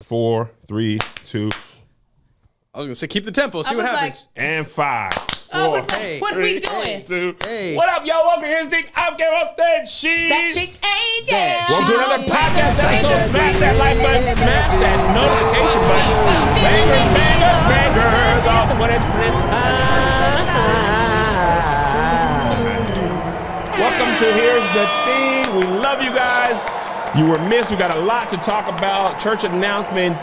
4, 3, 2. I was gonna say keep the tempo. See what happens. And 5, 4, Hey, what are we doing? 2. Hey. What up, y'all? Welcome. Here's the Outcast on Stage. She's That chick Angel. welcome to another podcast episode. Smash that like button. Smash that notification button. Bangers, bangers, bangers. All 2025. Welcome to Here's the Thing. We love you guys. You were missed. We got a lot to talk about. Church announcements.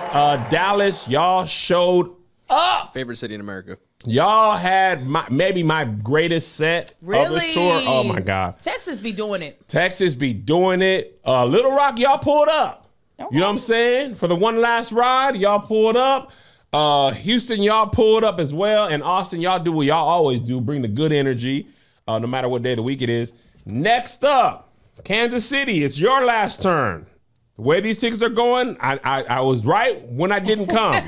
Dallas, y'all showed up. Favorite city in America. Y'all had maybe my greatest set of this tour. Oh my God. Texas be doing it. Texas be doing it. Little Rock, y'all pulled up. Okay. You know what I'm saying? For the one last ride, y'all pulled up. Houston, y'all pulled up as well. And Austin, y'all do what y'all always do. Bring the good energy, no matter what day of the week it is. Next up, Kansas City, it's your last turn. The way these tickets are going, I was right when I didn't come.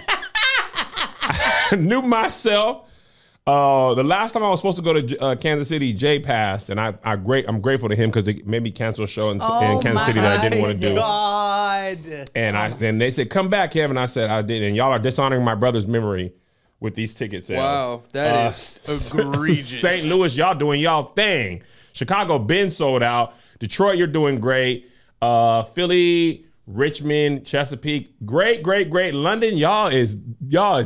I knew myself. The last time I was supposed to go to Kansas City, Jay passed, and I'm grateful to him because it made me cancel a show in Kansas City that I didn't want to do. God. And they said, come back, Kevin. I said, I did. And y'all are dishonoring my brother's memory with these ticket sales. Wow, that is egregious. St. Louis, y'all doing y'all thing. Chicago been sold out. Detroit, you're doing great. Philly, Richmond, Chesapeake, great. London, y'all is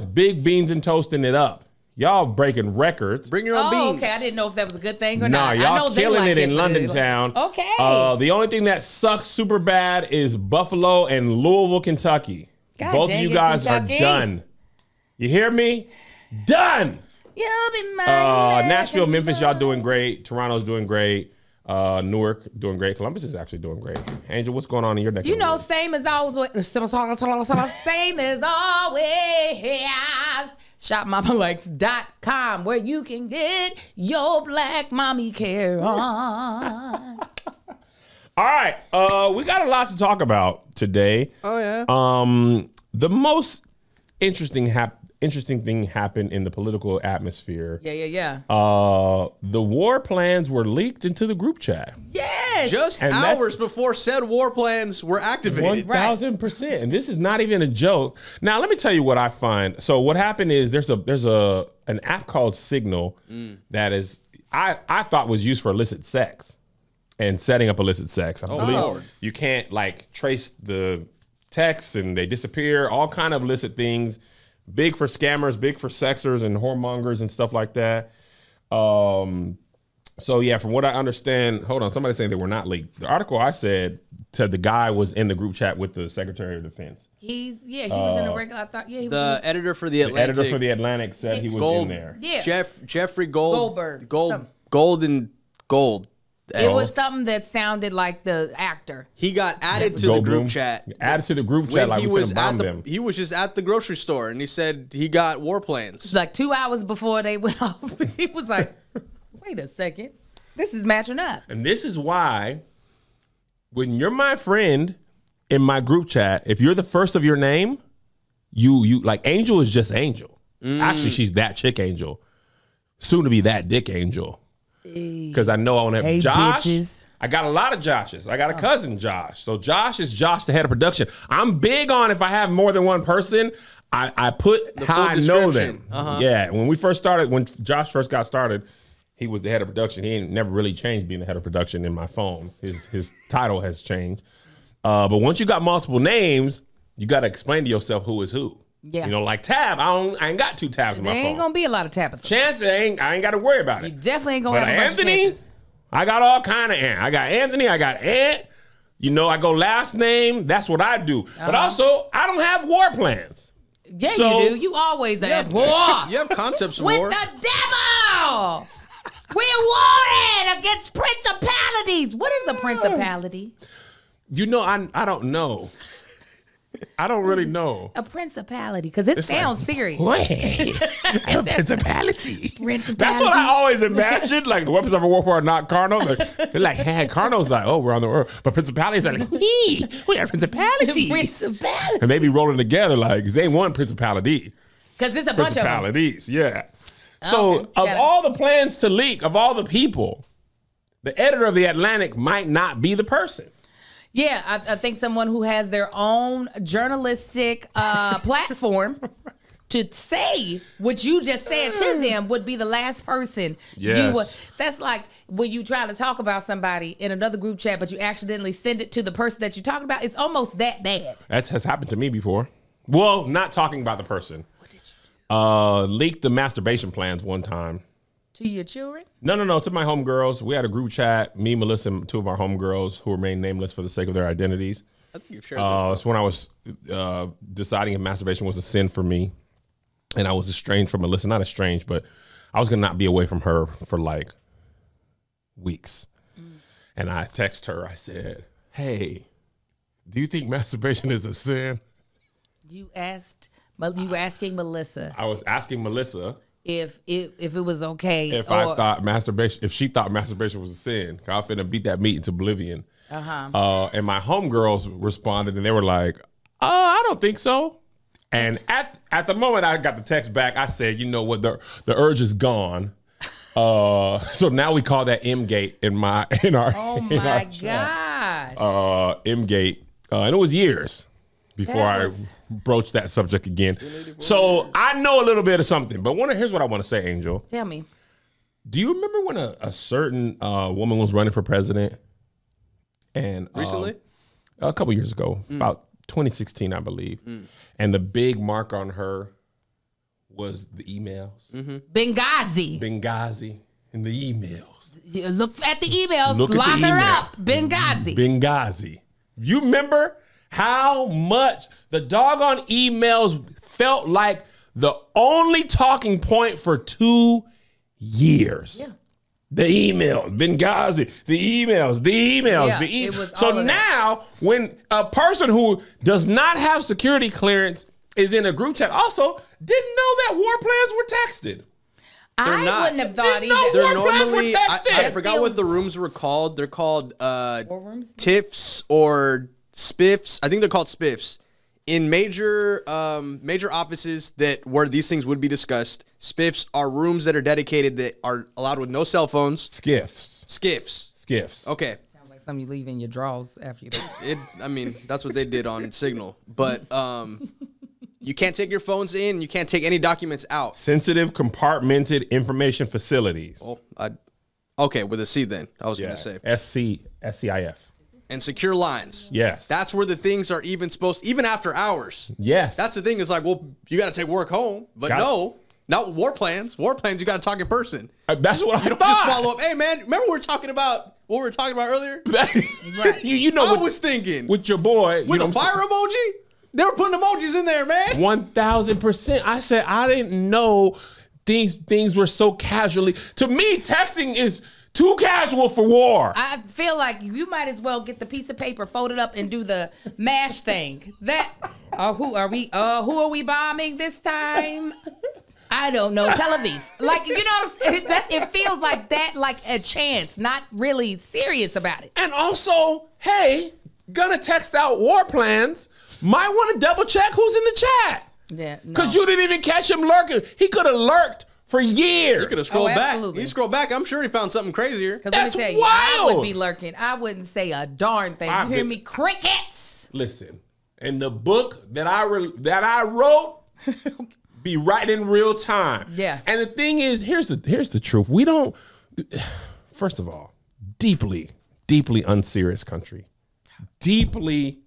big beans and toasting it up. Y'all breaking records. Bring your own beans. Okay. I didn't know if that was a good thing or not. Y'all killing it in London town. Okay. The only thing that sucks super bad is Buffalo and Louisville, Kentucky. God Both of you guys Kentucky. are done. You hear me? Done. You'll be mine. Nashville, Memphis, y'all doing great. Toronto's doing great. Newark doing great. Columbus is actually doing great. Angel, what's going on in your neck? You know, same as always. Same as always. ShopMamaLikes.com, where you can get your black mommy care on. All right, we got a lot to talk about today. Oh yeah. The most interesting thing happened in the political atmosphere. Yeah. The war plans were leaked into the group chat. Yes. Just hours before said war plans were activated. 1000%. And this is not even a joke. Now, let me tell you what I find. So what happened is there's an app called Signal that is I thought was used for illicit sex and setting up illicit sex. I believe you can't like trace the texts and they disappear, all kind of illicit things. Big for scammers, big for sexers and whoremongers and stuff like that. So yeah, from what I understand, hold on, somebody's saying they were not leaked. The article I said the guy was in the group chat with the Secretary of Defense. He was in a regular. I thought, yeah, he was. The editor for the Atlantic. The editor for the Atlantic said he was in there. Yeah. Jeffrey Goldberg. Gold. It was something that sounded like the actor. He got added to the group chat. Added to the group chat like we was bomb them. He was just at the grocery store and he said he got war plans. Like 2 hours before they went off, he was like, wait a second. This is matching up. And this is why when you're my friend in my group chat, if you're the first of your name, you like Angel is just Angel. Actually, she's that chick Angel. Soon to be that dick Angel. Because I know I want to have Josh. Bitches. I got a lot of Joshes. I got a cousin Josh. So Josh is Josh, the head of production. I'm big on if I have more than one person, I put the how I know them. Yeah, when Josh first got started, he was the head of production. He ain't never really changed being the head of production in my phone. His title has changed. But once you got multiple names, you got to explain to yourself who is who. Yeah. You know, like Tab, I ain't got 2 tabs in my phone. There ain't gonna be a lot of tabs. Chance, I ain't got to worry about it. You definitely ain't gonna have a bunch of Anthony, chances. I got all kind of Ant. I got Anthony, I got Ant. You know, I go last name. That's what I do. But also, I don't have war plans. Yeah, you do. You always have war. You have concepts of with war. the devil. We're warring against principalities. What is a principality? You know, I don't know. I don't really know. A principality, because it sounds serious. Wait, a principality. Principality. That's what I always imagined. Like the weapons of warfare are not carnal. They're like, hey, carnal's like, oh, we're on the world. But principalities are like, we are principalities. Principalities. And they be rolling together like, they ain't one principality. Because it's a bunch of them. Principalities, yeah. So of all the plans to leak, of all the people, the editor of the Atlantic might not be the person. Yeah, I think someone who has their own journalistic platform to say what you just said to them would be the last person you would. That's like when you try to talk about somebody in another group chat, but you accidentally send it to the person that you're talking about. It's almost that bad. That has happened to me before. Well, not talking about the person. What did you do? Leaked the masturbation plans one time. To your children? No, to my homegirls. We had a group chat, me, Melissa, and 2 of our homegirls who remain nameless for the sake of their identities. I think you've shared this. It's when I was deciding if masturbation was a sin for me. And I was estranged from Melissa. Not estranged, but I was going to not be away from her for like weeks. And I text her. I said, hey, do you think masturbation is a sin? You were asking Melissa. I was asking Melissa if it was okay. If I thought masturbation, if she thought masturbation was a sin. I was finna beat that meat into oblivion. And my homegirls responded and they were like, I don't think so. And at the moment I got the text back, I said, you know what, the urge is gone. So now we call that M-Gate in our Oh my gosh. M-Gate. And it was years before I broached that subject again. So I know a little bit of something, but here's what I want to say, Angel. Tell me. Do you remember when a certain woman was running for president? And recently? A couple years ago, about 2016, I believe. And the big mark on her was the emails. Benghazi and the emails. Look at the emails. Lock her up. Benghazi. You remember how much the doggone emails felt like the only talking point for 2 years? Yeah. The emails, Benghazi, the emails. Yeah, so now, when a person who does not have security clearance is in a group chat, also didn't know that war plans were texted. I wouldn't have thought either. They're normally, I forgot what the rooms were called. They're called TIFs or spiffs. I think they're called spiffs. In major offices where these things would be discussed, spiffs are rooms that are dedicated that are allowed with no cell phones. Skiffs. Okay. Sounds like something you leave in your drawers after you. I mean, that's what they did on Signal. But you can't take your phones in. You can't take any documents out. Sensitive, compartmented information facilities. Oh, okay, with a C then. I was going to say SCIF. And secure lines. Yes. That's where the things are even after hours. Yes. That's the thing is like, well, you got to take work home. But no, not war plans. War plans, you got to talk in person. That's what I thought. You don't just follow up. Hey, man, remember we were talking about what we were talking about earlier? Right. you know I was thinking. With your boy. With the fire emoji? They were putting emojis in there, man. 1,000%. I said, I didn't know things were so casually. To me, texting is too casual for war. I feel like you might as well get the piece of paper folded up and do the MASH thing. Who are we bombing this time? I don't know. Tel Aviv. Like, you know what I'm saying? It feels like that, like a chance, not really serious about it. And also, hey, gonna text out war plans. Might want to double check who's in the chat. Yeah, because you didn't even catch him lurking. He could have lurked for years. He could have scrolled back. He scrolled back. I'm sure he found something crazier. Because let me tell you, I would be lurking. I wouldn't say a darn thing. You hear me? Crickets. Listen, in the book that I wrote, be right in real time. Yeah. And the thing is, here's the truth. We don't. First of all, deeply unserious country. Deeply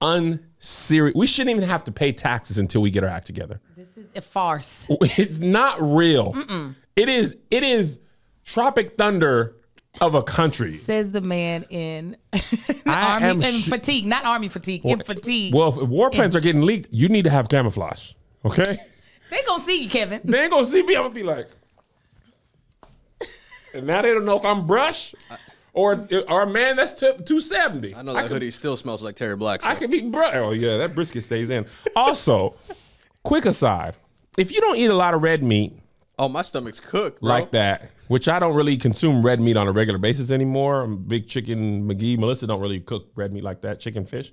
unserious. We shouldn't even have to pay taxes until we get our act together. This is a farce. It's not real. It is Tropic Thunder of a country. Says the man in fatigue, not army fatigue, in fatigue. Well, if war plans are getting leaked, you need to have camouflage. Okay? They gonna see you, Kevin. They ain't gonna see me. I'm gonna be like, and now they don't know if I'm brush. Or man, that's 270. I know that hoodie still smells like Terry Black. So. I can be Oh yeah, that brisket stays in. Also, quick aside, if you don't eat a lot of red meat, my stomach's cooked, bro. Like that, which I don't really consume red meat on a regular basis anymore. I'm a big chicken McGee. Melissa don't really cook red meat like that, chicken, fish.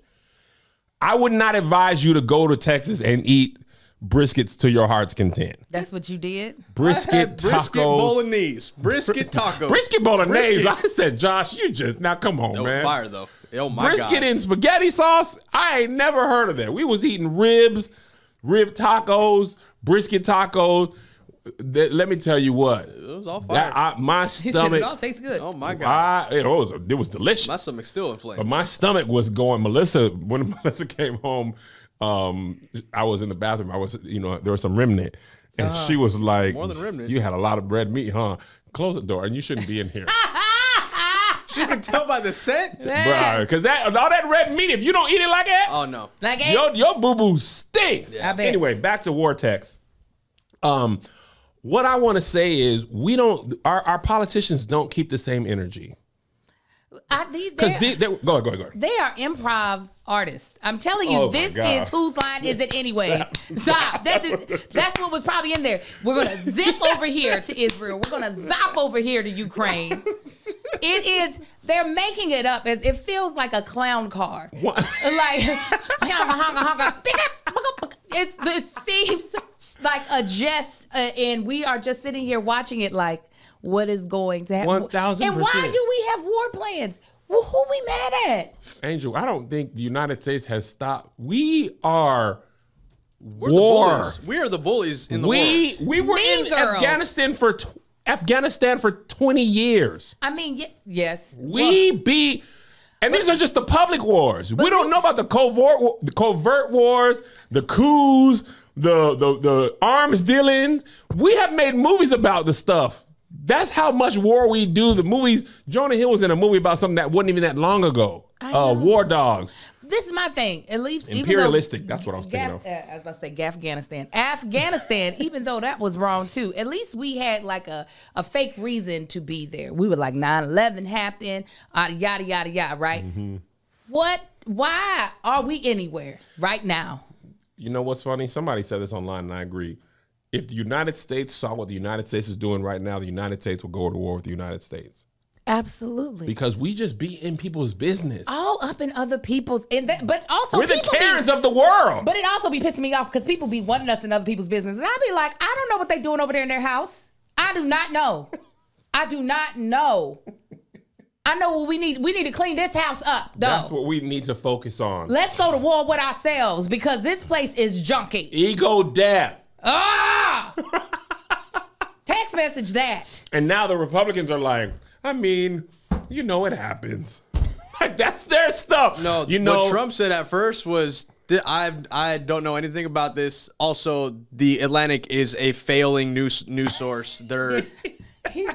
I would not advise you to go to Texas and eat briskets to your heart's content. That's what you did? Brisket tacos. Brisket bolognese. Brisket tacos. Brisket bolognese. I said, Josh, you just, now come on, man. Fire, though. Oh my brisket God. and spaghetti sauce. I ain't never heard of that. We was eating ribs, rib tacos, brisket tacos. Let me tell you what. It was all fire. My stomach. It all tastes good. Oh my God. It was delicious. My stomach's still inflamed. But my stomach was going. When Melissa came home, I was in the bathroom. There was some remnant. And she was like, more than remnant. You had a lot of red meat, huh? Close the door, and you shouldn't be in here. She can tell by the scent. Bro, because all that red meat, if you don't eat it like that, oh no. Like your boo-boo stinks. Yeah. I bet. Anyway, back to Vortex. What I want to say is our politicians don't keep the same energy. Because go ahead. They are improv artists. I'm telling you, this is whose line is it anyways? Stop. That's what was probably in there. We're going to zip over here to Israel. We're going to zop over here to Ukraine. They're making it up as it feels like a clown car. What? Like, it seems like a jest, and we are just sitting here watching it like, what is going to happen? 1,000%. And why do we have war plans? Well, who we mad at? Angel, I don't think the United States has stopped. We're war. We are the bullies in the world. We were in Afghanistan for 20 years. I mean, yes. And these are just the public wars. We don't know about the covert wars, the coups, the arms dealings. We have made movies about the stuff. That's how much war we do. The movies. Jonah Hill was in a movie about something that wasn't even that long ago. War Dogs. This is my thing. At least imperialistic. That's what I was thinking of. I was about to say Afghanistan. Afghanistan, even though that was wrong too, at least we had like a fake reason to be there. We were like 9/11 happened, yada yada yada, right? Mm-hmm. Why are we anywhere right now? You know what's funny? Somebody said this online, and I agree. If the United States saw what the United States is doing right now, the United States will go to war with the United States. Absolutely. Because we just be in people's business. All up in other people's, but also we're the Karens of the world. But it also be pissing me off because people be wanting us in other people's business. And I'll be like, I don't know what they doing over there in their house. I do not know. I do not know. I know what we need. We need to clean this house up, though. That's what we need to focus on. Let's go to war with ourselves because this place is junky. Ego death. Text message that. And now the Republicans are like, I mean, it happens. Like, that's their stuff. No, what Trump said at first was, I don't know anything about this. Also, the Atlantic is a failing news source. They're he's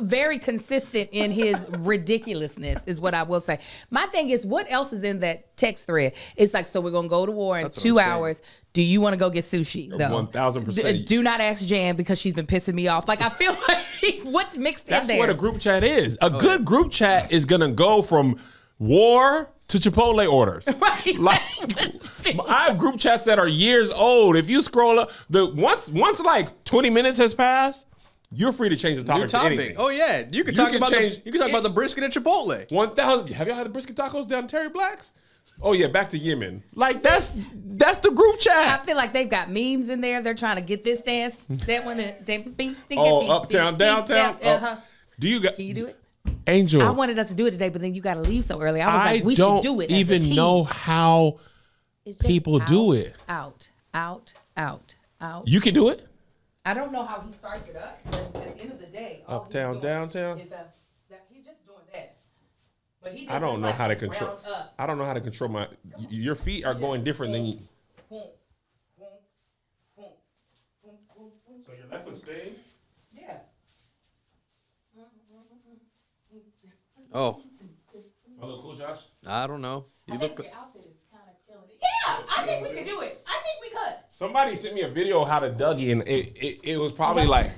very consistent in his ridiculousness, is what I will say. My thing is, what else is in that text thread? It's like, so we're gonna go to war in 2 hours. Do you want to go get sushi? No. 1,000%. Do not ask Jan because she's been pissing me off. Like, I feel like what's mixed in there. That's what a group chat is. A good group chat is gonna go from war to Chipotle orders. Right. Like, I have group chats that are years old. If you scroll up, once like 20 minutes has passed, you're free to change the topic. To anything. Oh yeah, you can talk about the brisket at Chipotle. 1,000. Have y'all had the brisket tacos down Terry Black's? Oh yeah, back to Yemen. Like that's the group chat. I feel like they've got memes in there. They're trying to get this dance. That one. Uptown, downtown. Can you do it? Angel, I wanted us to do it today, but then you got to leave so early. I was like, we should do it. I don't even know how people do it. Out. You can do it? I don't know how he starts it up, but at the end of the day, uptown, downtown. He's just doing that. But he I don't know how to control. I don't know how to control my. Your feet are going different than you. So your left foot staying? Yeah. Oh. I look cool, Josh? I don't know. Your outfit is kind of killing it. Yeah, I think we could do it. I think we could. Somebody sent me a video of how to Dougie, and it was probably like,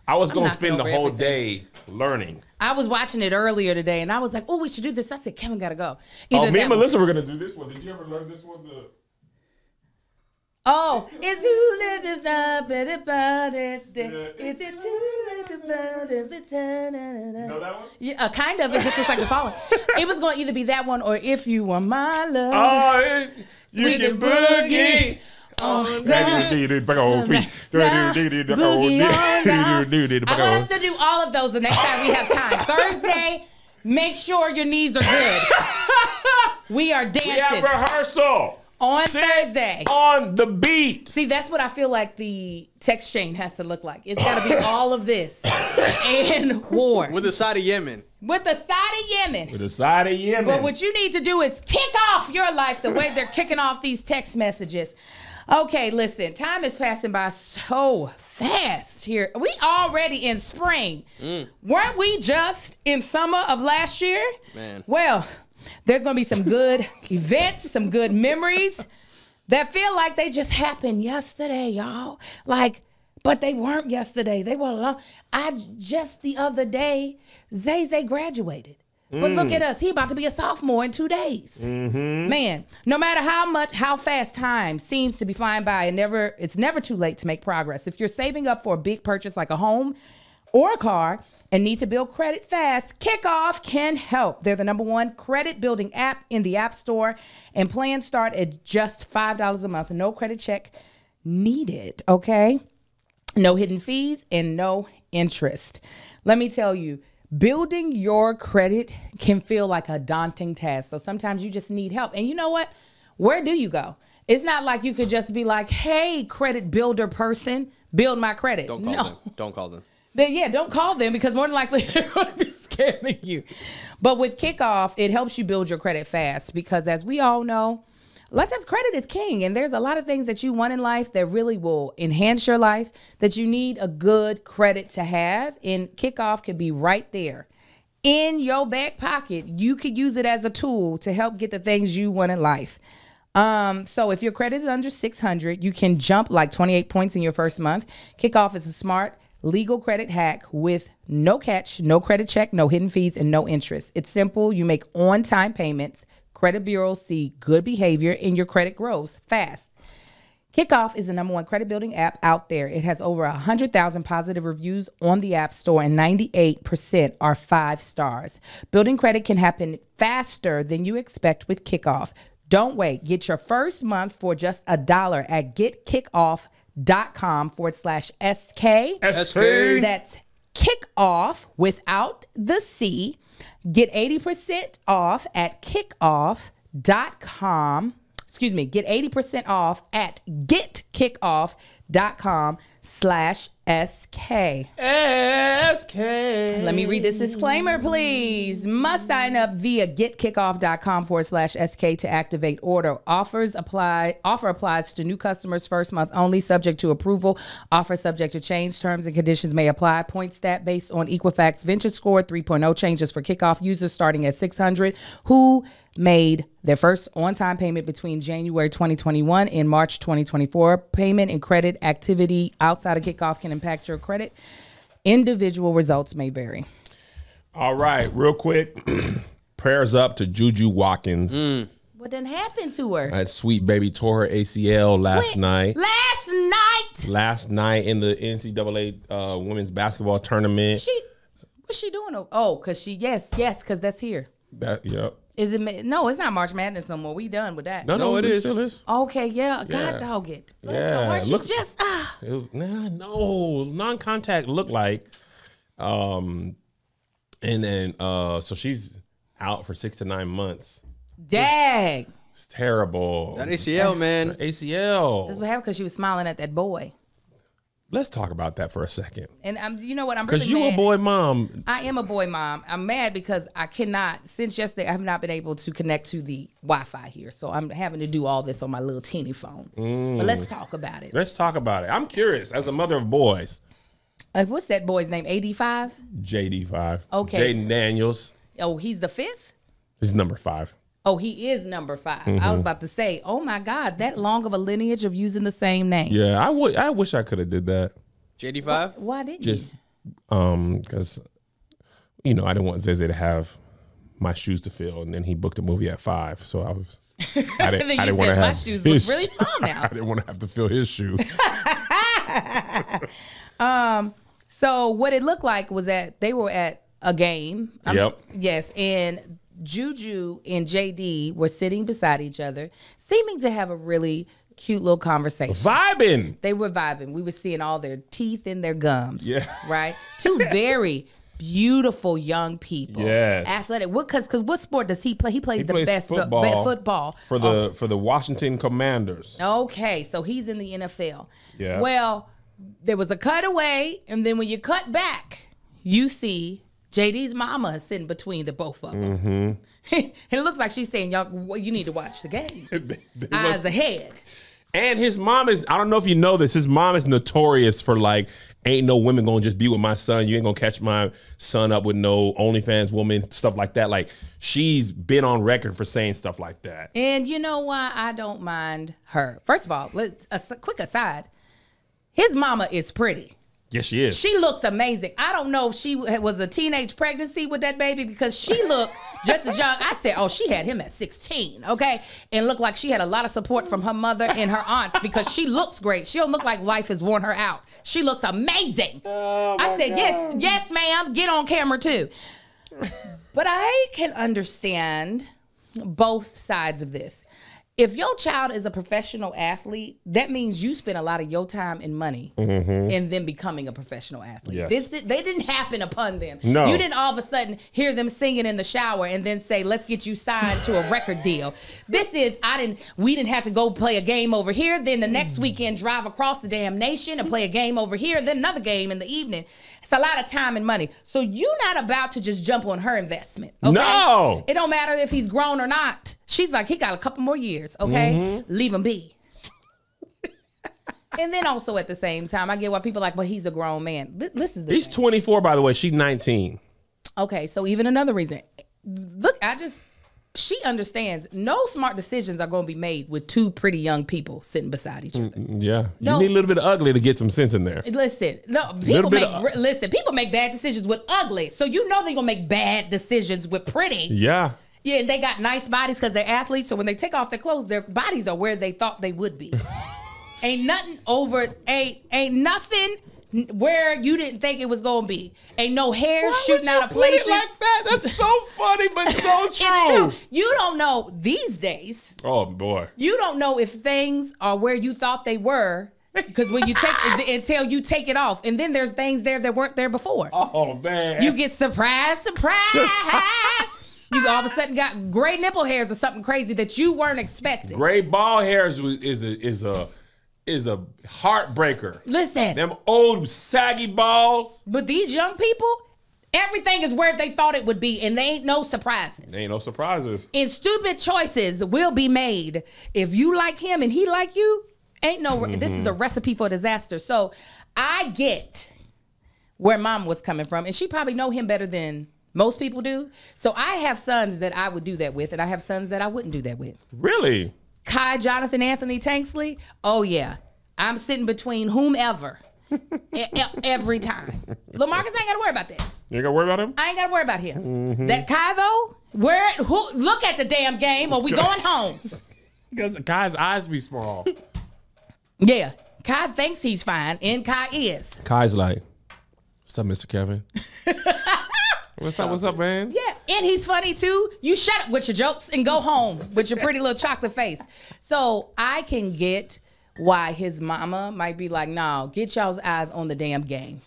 I was going to spend the whole day learning. I was watching it earlier today, and I was like, oh, we should do this. I said, Kevin got to go. Me and Melissa were going to do this one. Did you ever learn this one? Oh, it's too late to stop it about it. It's too late to know that one? Yeah, kind of. It just looks like the following. It was going to either be that one or If You Were My Love. Oh, you can boogie. I want us to do all of those the next time we have time. Thursday, Make sure your knees are good. We are dancing. We have rehearsal. On Thursday. On the beat. See, that's what I feel like the text chain has to look like. It's got to be all of this and war. With a side of Yemen. With the side of Yemen. With the side of Yemen. But what you need to do is kick off your life the way they're kicking off these text messages. Okay, listen, time is passing by so fast here. We already in spring. Weren't we just in summer of last year? Man. Well, there's going to be some good events, some good memories that feel like they just happened yesterday, y'all. Like, but they weren't yesterday. They were long. Just the other day, Zay graduated. But look at us. He about to be a sophomore in 2 days. Man, no matter how fast time seems to be flying by, it's never too late to make progress. If you're saving up for a big purchase like a home or a car and need to build credit fast, Kickoff can help. They're the #1 credit building app in the App Store, and plans start at just $5 a month. No credit check needed, okay? No hidden fees and no interest. Let me tell you, building your credit can feel like a daunting task. So sometimes you just need help. And you know what? Where do you go? It's not like you could just be like, hey, credit builder person, build my credit. Don't call them. Don't call them. Yeah, don't call them because more than likely they're going to be scamming you. But with Kickoff, it helps you build your credit fast because as we all know, a lot of times credit is king, and there's a lot of things that you want in life that really will enhance your life that you need a good credit to have, and Kickoff could be right there in your back pocket. You could use it as a tool to help get the things you want in life. So if your credit is under 600, you can jump like 28 points in your first month. Kickoff is a smart, legal credit hack with no catch, no credit check, no hidden fees, and no interest. It's simple. You make on-time payments. Credit bureaus see good behavior and your credit grows fast. Kickoff is the #1 credit building app out there. It has over 100,000 positive reviews on the App Store and 98% are 5 stars. Building credit can happen faster than you expect with Kickoff. Don't wait. Get your first month for just $1 at getkickoff.com/SK. SK. That's Kickoff without the C. Get 80% off at kickoff.com. Excuse me, get 80% off at getkickoff.com/SK. SK. Let me read this disclaimer, please. Must sign up via getkickoff.com/SK to activate order. Offer applies to new customers first month only, subject to approval. Offer subject to change. Terms and conditions may apply. Point stat based on Equifax Venture Score 3.0 changes for Kickoff users starting at 600 who made their first on-time payment between January 2021 and March 2024. Payment and credit activity outside of Kickoff can impact your credit. Individual results may vary. All right, real quick. Prayers up to JuJu Watkins. What done happened to her? That sweet baby tore her ACL last night. Last night in the NCAA women's basketball tournament. What's she doing? Oh, because because that's here. Yep. Is it? No, it's not March Madness no more. We done with that. No, it is. Still is. Okay, yeah. God dog it. Yeah. She just It was non-contact looked like. And then so she's out for 6 to 9 months. Dag. It's terrible. That ACL, man. ACL. That's what happened because she was smiling at that boy. Let's talk about that for a second. And you know what? I'm really mad. Because you a boy mom. I am a boy mom. I'm mad because I cannot, since yesterday, I have not been able to connect to the Wi-Fi here. So I'm having to do all this on my little teeny phone. But let's talk about it. Let's talk about it. I'm curious, as a mother of boys. What's that boy's name? AD5? JD5. Okay. Jaden Daniels. Oh, he's the 5th? He's number 5. Oh, he is number 5. I was about to say, oh my God, that long of a lineage of using the same name. Yeah, I wish I could have did that. JD5? Why didn't you? Because, I didn't want Zay to have my shoes to fill, and then he booked a movie at 5, so I didn't want to have my shoes look really small now. I didn't want to have to fill his shoes. So what it looked like was that they were at a game. Yes, and JuJu and JD were sitting beside each other, seeming to have a really cute little conversation. Vibing. They were vibing. We were seeing all their teeth and their gums. Yeah. Right? Two very, beautiful young people. Yes. Athletic. Because what sport does he play? He plays the best football for the Washington Commanders. Okay, so he's in the NFL. Yeah. Well, there was a cutaway, and then when you cut back, you see JD's mama sitting between the both of them. Mm-hmm. And it looks like she's saying, y'all, well, you need to watch the game. Eyes ahead. And his mom is, I don't know if you know this, his mom is notorious for like, ain't no women gonna just be with my son. You ain't gonna catch my son up with no OnlyFans woman, stuff like that. Like, she's been on record for saying stuff like that. And you know why I don't mind her? First of all, a quick aside. His mama is pretty. Yes, she is. She looks amazing. I don't know if she was a teenage pregnancy with that baby because she looked just as young. I said, oh, she had him at 16, okay? And looked like she had a lot of support from her mother and her aunts because she looks great. She don't look like life has worn her out. She looks amazing. I said, yes, ma'am. Get on camera too. But I can understand both sides of this. If your child is a professional athlete, that means you spend a lot of your time and money in them becoming a professional athlete. Yes. They didn't happen upon them. No. You didn't all of a sudden hear them singing in the shower and then say, let's get you signed to a record deal. This is, we didn't have to go play a game over here, then the next weekend drive across the damn nation and play a game over here, then another game in the evening. It's a lot of time and money. So you're not about to just jump on her investment. Okay? No. It don't matter if he's grown or not. She's like, he got a couple more years, okay? Leave him be. And then also at the same time, I get why people are like, well, he's a grown man. He's 24, by the way. She's 19. Okay, so even another reason. Look, she understands no smart decisions are going to be made with two pretty young people sitting beside each other. Yeah. You need a little bit of ugly to get some sense in there. Listen, people make bad decisions with ugly. So you know they're going to make bad decisions with pretty. Yeah. Yeah, and they got nice bodies because they're athletes. So when they take off their clothes, their bodies are where they thought they would be. Ain't nothing where you didn't think it was gonna be. Ain't no hair shooting out of places. Put it like that? That's so funny, but so true. It's true. You don't know these days. Oh boy. You don't know if things are where you thought they were. Because when you take until you take it off, and then there's things there that weren't there before. Oh man. You get surprise. You all of a sudden got gray nipple hairs or something crazy that you weren't expecting. Gray ball hairs is a heartbreaker. Listen. Them old saggy balls. But these young people, everything is where they thought it would be, and they ain't no surprises. There ain't no surprises. And stupid choices will be made. If you like him and he like you, ain't no, this is a recipe for disaster. So I get where mom was coming from, and she probably know him better than most people do. So I have sons that I would do that with, and I have sons that I wouldn't do that with. Really? Kai, Jonathan, Anthony, Tanksley. Oh yeah, I'm sitting between whomever every time. LaMarcus, I ain't got to worry about that. You ain't got to worry about him? I ain't got to worry about him. That Kai though, look at the damn game, or we going home. Because Kai's eyes be small. Yeah, Kai thinks he's fine, and Kai is. Kai's like, what's up, Mr. Kevin? What's up, man? Yeah, and he's funny too. You shut up with your jokes and go home with your pretty little chocolate face. So I can get why his mama might be like, no, get y'all's eyes on the damn game.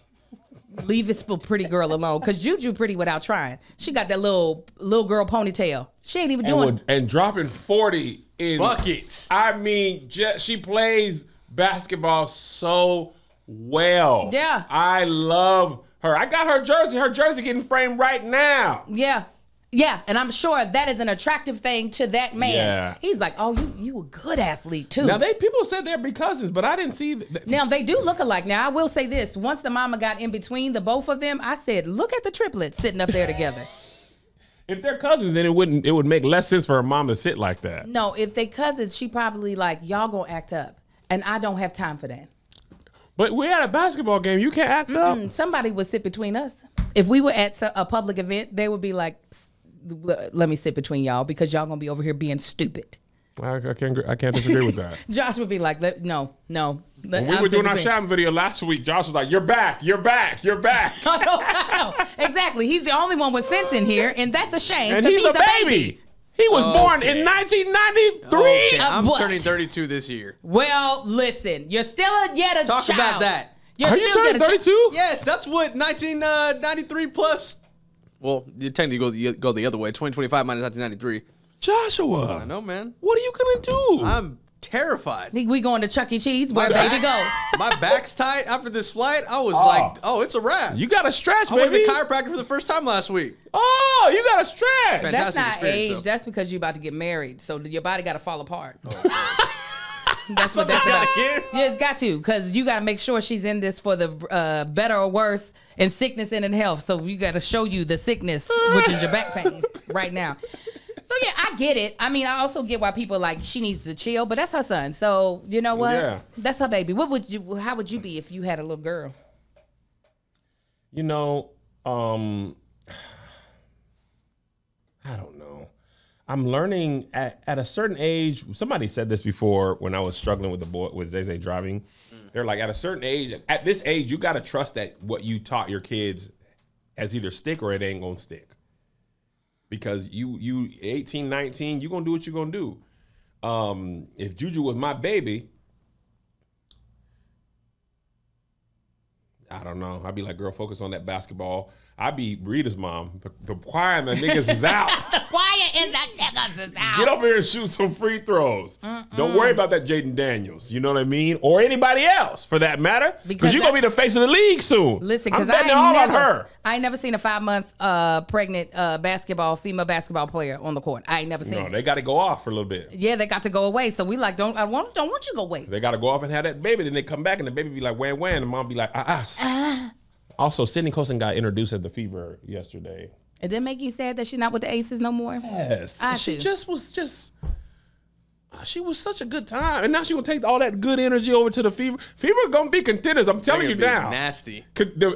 Leave this pretty girl alone. Because JuJu pretty without trying. She got that little girl ponytail. She ain't even doing. And dropping 40 in buckets. I mean, she plays basketball so well. Yeah. I love her. I got her jersey. Her jersey getting framed right now. Yeah. Yeah, and I'm sure that is an attractive thing to that man. Yeah. He's like, oh, you a good athlete too. Now people said they're be cousins, but I didn't see. Now they do look alike. Now I will say this: once the mama got in between the both of them, I said, look at the triplets sitting up there together. If they're cousins, then it would make less sense for her mom to sit like that. No, if they cousins, she probably like, y'all gonna act up, and I don't have time for that. But we're at a basketball game. You can't act up. Somebody would sit between us. If we were at a public event, they would be like, let me sit between y'all because y'all gonna be over here being stupid. I can't disagree with that. Josh would be like, no. When we were doing our shopping video last week, Josh was like, you're back. I know. Exactly. He's the only one with sense in here, and that's a shame. And he's a baby. He was born in 1993. Okay. I'm turning 32 this year. Well, listen, you're still yet a child. Talk about that. Are you turning 32? Yes, that's what 1993 plus. Well, you technically go the other way. 2025 minus 1993. Joshua. I know, man. What are you going to do? I'm terrified. We going to Chuck E. Cheese where baby go. My back's tight after this flight. I was like, oh, it's a wrap. You got to stretch, baby. I went to the chiropractor for the first time last week. Oh, you got to stretch. Fantastic That's not age. though. That's because you about to get married. So your body got to fall apart. Oh, That's what that's gotta about. give. Yeah, it's got to, because you got to make sure she's in this for the better or worse in sickness and in health. So you got to show you the sickness, which is your back pain right now. So yeah, I get it. I mean, I also get why people are like, she needs to chill, but that's her son. So you know what? Yeah. That's her baby. How would you be if you had a little girl? You know, I don't know. I'm learning at a certain age. Somebody said this before when I was struggling with Zay driving. They're like, at a certain age, at this age, you got to trust that what you taught your kids as either stick or it ain't gonna stick. Because you 18, 19, you gonna do what you gonna do. If JuJu was my baby, I don't know. I'd be like, girl, focus on that basketball. I'd be Rita's mom. The choir and the niggas is out. The choir and the niggas is out. Get up here and shoot some free throws. Don't worry about that Jaden Daniels. You know what I mean? Or anybody else, for that matter. Because you're going to be the face of the league soon. Listen, because I ain't never seen a 5-month pregnant female basketball player on the court. I ain't never seen it. They got to go off for a little bit. Yeah, they got to go away. So we like, don't want you to go away. They got to go off and have that baby. Then they come back and the baby be like, wham, wham. And the mom be like, Also, Sydney Colson got introduced at the Fever yesterday. It didn't make you sad that she's not with the Aces no more? Yes. She was such a good time. And now she gonna take all that good energy over to the Fever. Fever gonna be contenders, I'm telling you now. Nasty.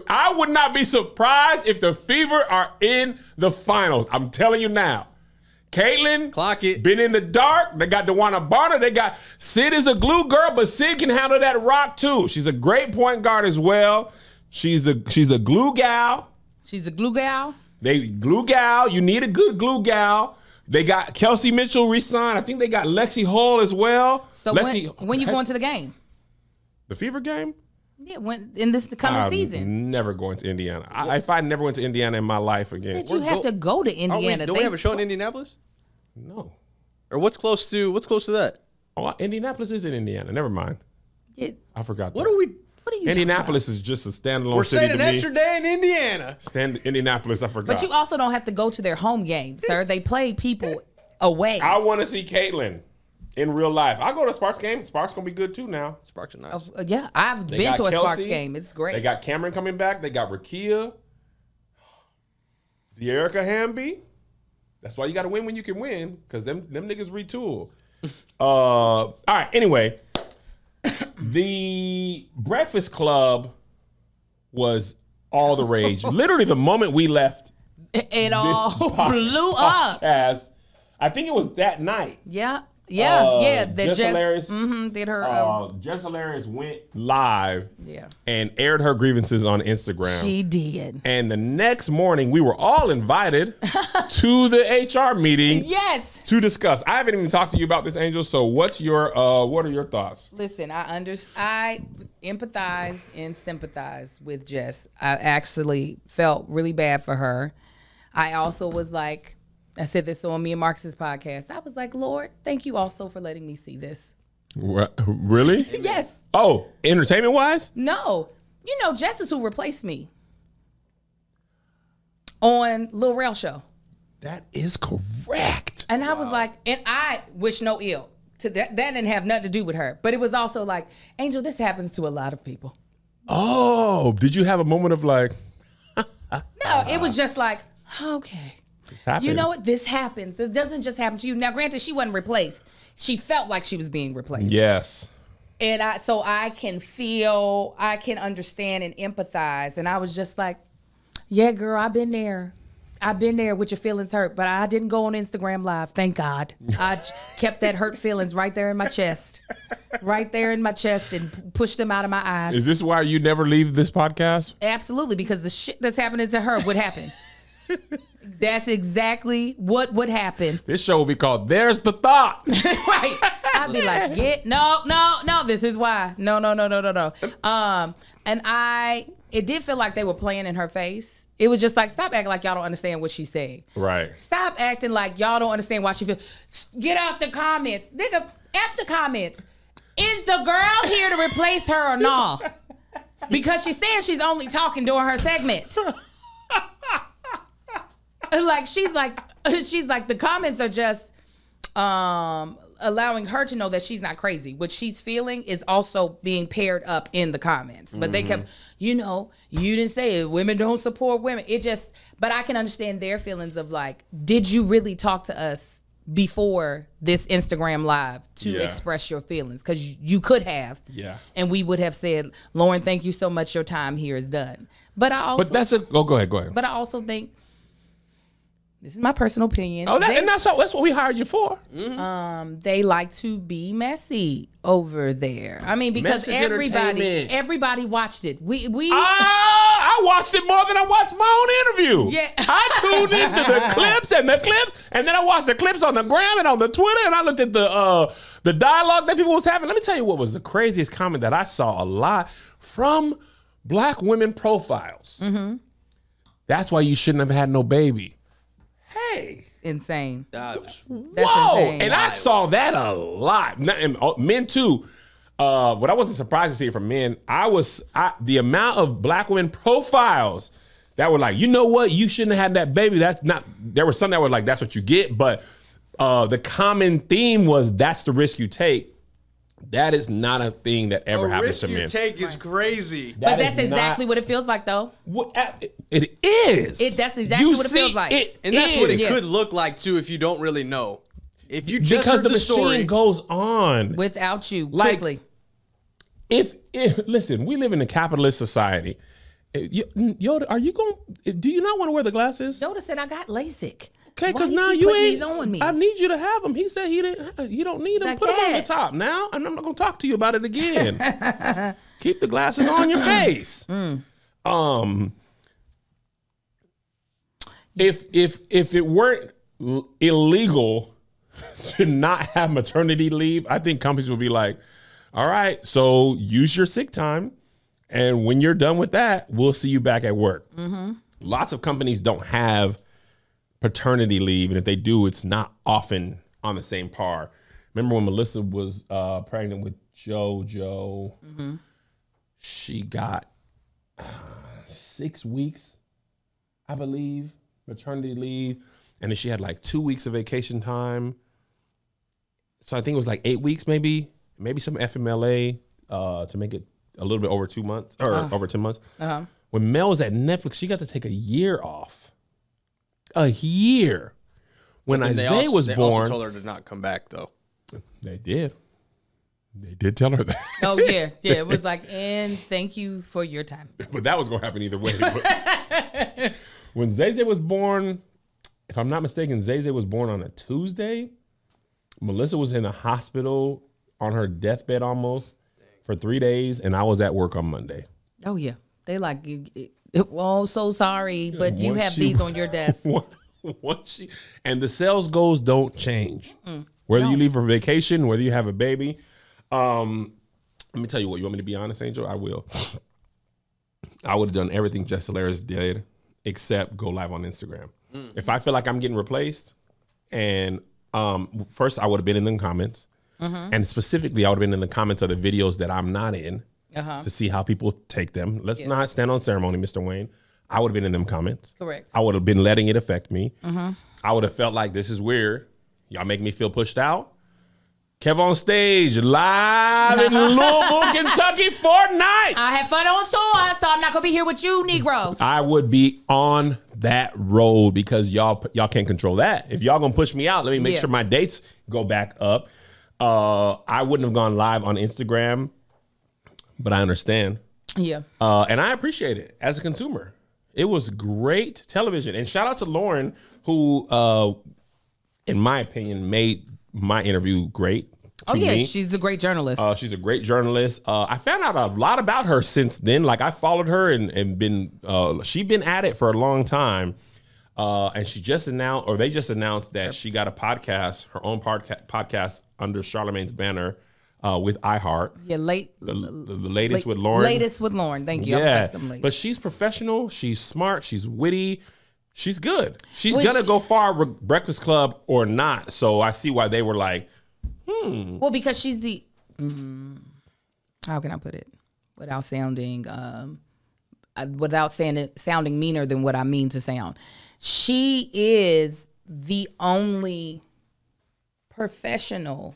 I would not be surprised if the Fever are in the finals. I'm telling you now. Caitlin, clock it. Been in the dark. They got DeWanna Barner. They got Sid is a glue girl, but Sid can handle that rock too. She's a great point guard as well. She's a glue gal. She's a glue gal? Glue gal. You need a good glue gal. They got Kelsey Mitchell re-signed. I think they got Lexi Hall as well. So when you going to the game? The Fever game? Yeah, when in this coming season. Never going to Indiana. If I never went to Indiana in my life again. Did you have to go to Indiana? Don't we have a show in Indianapolis? No. Or what's close to that? Oh, Indianapolis is in Indiana. Never mind. I forgot. What are you Indianapolis is just a standalone We're city saying an extra day in Indiana. Indianapolis, I forgot. But you also don't have to go to their home games, sir. They play people away. I want to see Caitlin in real life. I'll go to a Sparks game. Sparks going to be good too now. Sparks are nice. Yeah, I've been to a Sparks game. It's great. They got Cameron coming back. They got Rakia. De'Erica Hamby. That's why you got to win when you can win, because them niggas retool. All right, anyway. The Breakfast Club was all the rage. Literally, the moment we left, it all blew up. I think it was that night. Yeah. Jess Hilarious did her. Jess Hilarious went live. And aired her grievances on Instagram. She did. And the next morning, we were all invited to the HR meeting. Yes. To discuss. I haven't even talked to you about this, Angel. So what are your thoughts? Listen, I empathize and sympathize with Jess. I actually felt really bad for her. I also was like, I said this on me and Marcus's podcast. I was like, Lord, thank you also for letting me see this. Really? Yes. Oh, entertainment-wise? No. You know, Jess is who replaced me on Lil Rel Show. That is correct. And I was like, and I wish no ill to that. That didn't have nothing to do with her. But it was also like, Angel, this happens to a lot of people. Oh, did you have a moment of like? No, it was just like, okay. You know what? This happens. It doesn't just happen to you. Now, granted, she wasn't replaced. She felt like she was being replaced. Yes. And so I can feel, I can understand and empathize. And I was just like, yeah, girl, I've been there. I've been there with your feelings hurt, but I didn't go on Instagram Live. Thank God. I kept that hurt feelings right there in my chest. Right there in my chest and pushed them out of my eyes. Is this why you never leave this podcast? Absolutely, because the shit that's happening to her would happen. That's exactly what would happen. This show will be called There's the Thought. Right. I'd be like, no, This is why. No. And it did feel like they were playing in her face. It was just like, stop acting like y'all don't understand what she's saying. Right. Stop acting like y'all don't understand why she feels. Get out the comments. Nigga, F the comments. Is the girl here to replace her or not? Because she's saying she's only talking during her segment. Like she's like the comments are just allowing her to know that she's not crazy. What she's feeling is also being paired up in the comments. But they kept, you didn't say it. Women don't support women. But I can understand their feelings of like, did you really talk to us before this Instagram live to express your feelings? Because you could have. Yeah. And we would have said, Lauren, thank you so much. Your time here is done. But go ahead. But I also think, this is my personal opinion. Oh, that's what we hired you for. They like to be messy over there. I mean, because everybody watched it. I watched it more than I watched my own interview. Yeah, I tuned into the clips, and then I watched the clips on the gram and on the Twitter, and I looked at the dialogue that people was having. Let me tell you what was the craziest comment that I saw a lot from black women profiles. That's why you shouldn't have had no baby. Hey, insane. That's insane. And I saw that a lot. And men too. But I wasn't surprised to see it from men. The amount of black women profiles that were like, you know what, you shouldn't have had that baby. There were some that were like, that's what you get. But the common theme was, that's the risk you take. That is not a thing that ever happens to men. The risk you take is crazy. But that's exactly what it feels like, though. It is. That's exactly what it feels like. And that's what it could look like, too, if you don't really know. If you just heard the story. Because the machine goes on. Without you, quickly. Listen, we live in a capitalist society. Yoda, do you not want to wear the glasses? Yoda said, I got LASIK. Okay, because now you ain't. On me? I need you to have them. He said he didn't. You don't need them. Put them on the top now, and I'm not gonna talk to you about it again. Keep the glasses on your face. If it weren't illegal to not have maternity leave, I think companies would be like, all right, so use your sick time, and when you're done with that, we'll see you back at work. Lots of companies don't have paternity leave, and if they do, it's not often on the same par. Remember when Melissa was pregnant with JoJo? She got 6 weeks, I believe, maternity leave, and then she had like 2 weeks of vacation time. So I think it was like 8 weeks, maybe some FMLA to make it a little bit over 2 months or over 10 months. When Mel was at Netflix, she got to take a year off. A year. When Isaiah was born, they also told her to not come back, though. They did. They did tell her that. Oh yeah. It was like, and thank you for your time. But that was gonna happen either way. When Zay was born, if I'm not mistaken, Zay was born on a Tuesday. Melissa was in the hospital on her deathbed almost for 3 days, and I was at work on Monday. Oh yeah, they like. Oh, so sorry, but you have these on your desk. And the sales goals don't change. Whether you leave for vacation, whether you have a baby. Let me tell you what, you want me to be honest, Angel? I will. I would have done everything Jess Solaris did except go live on Instagram. If I feel like I'm getting replaced, and first I would have been in the comments. And specifically, I would have been in the comments of the videos that I'm not in. To see how people take them. Let's not stand on ceremony, Mr. Wayne. I would have been in them comments. Correct. I would have been letting it affect me. I would have felt like, this is weird. Y'all make me feel pushed out. Kev on stage, live in Louisville, Kentucky, Fortnite. I had fun on tour, so I'm not going to be here with you, Negroes. I would be on that road because y'all can't control that. If y'all going to push me out, let me make sure my dates go back up. I wouldn't have gone live on Instagram. But I understand. Yeah. And I appreciate it as a consumer. It was great television. And shout out to Lauren, who, in my opinion, made my interview great. Oh, yeah. Me. She's a great journalist. She's a great journalist. I found out a lot about her since then. Like, I followed her and been, she's been at it for a long time. And she just announced, or they just announced that she got a podcast, her own podcast under Charlamagne's banner. with iHeart. Yeah, the latest with Lauren. Latest with Lauren. Thank you. Yeah, but she's professional. She's smart. She's witty. She's good. She's gonna go far with Breakfast Club or not. So I see why they were like, Well, because she's the how can I put it without sounding sounding meaner than what I mean to sound. She is the only professional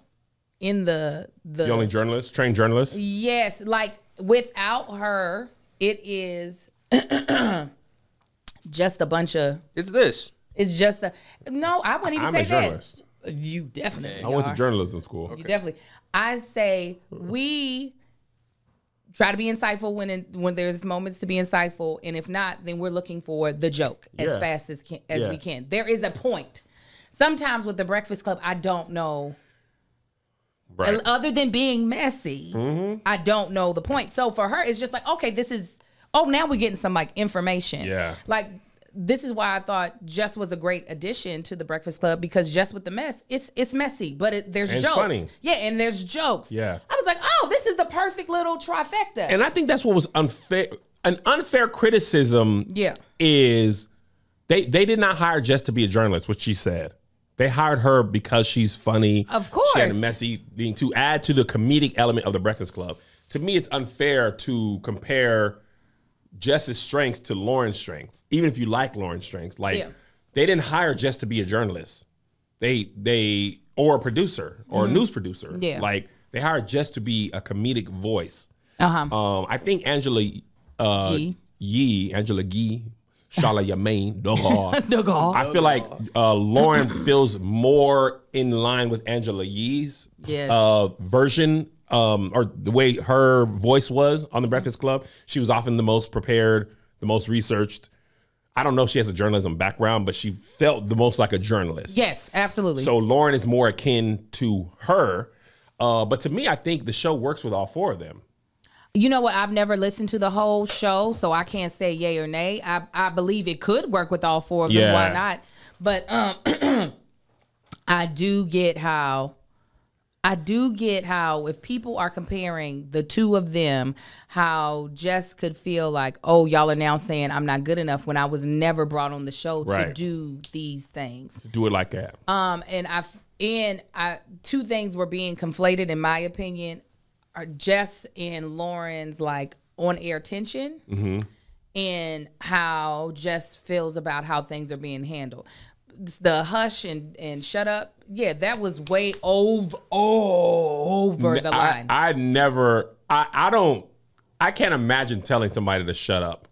in the only journalist, trained journalist. Yes, like without her, it is just a bunch of. It's this. It's just a no. I wouldn't even I'm say a journalist. That. You definitely. I went to journalism school. You definitely. I say we try to be insightful when there's moments to be insightful, and if not, then we're looking for the joke as fast as we can. There is a point. Sometimes with the Breakfast Club, I don't know. Right. Other than being messy, I don't know the point. So for her, it's just like, okay, this is. Oh, now we're getting some like information. Yeah. Like this is why I thought Jess was a great addition to the Breakfast Club, because Jess with the mess, it's messy, but there's jokes. It's funny. Yeah, and there's jokes. Yeah. I was like, oh, this is the perfect little trifecta. And I think that's what was unfair. An unfair criticism is they did not hire Jess to be a journalist, which she said. They hired her because she's funny. Of course. She had a messy thing to add to the comedic element of the Breakfast Club. To me, it's unfair to compare Jess's strengths to Lauren's strengths, even if you like Lauren's strengths. Like they didn't hire Jess to be a journalist. They or a producer or a news producer. Yeah. Like they hired Jess to be a comedic voice. I think Angela Yee, Shala Yamain, Dogar. I feel like Lauren feels more in line with Angela Yee's version or the way her voice was on the Breakfast Club. She was often the most prepared, the most researched. I don't know if she has a journalism background, but she felt the most like a journalist. Yes, absolutely. So Lauren is more akin to her. But to me, I think the show works with all four of them. You know what? I've never listened to the whole show, so I can't say yay or nay. I believe it could work with all four of them. Why not? But I do get how if people are comparing the two of them, how Jess could feel like, oh, y'all are now saying I'm not good enough when I was never brought on the show to do these things. Do it like that. And two things were being conflated, in my opinion. Are Jess and Lauren's like on-air tension and how Jess feels about how things are being handled. The hush and shut up, that was way over the line. I can't imagine telling somebody to shut up.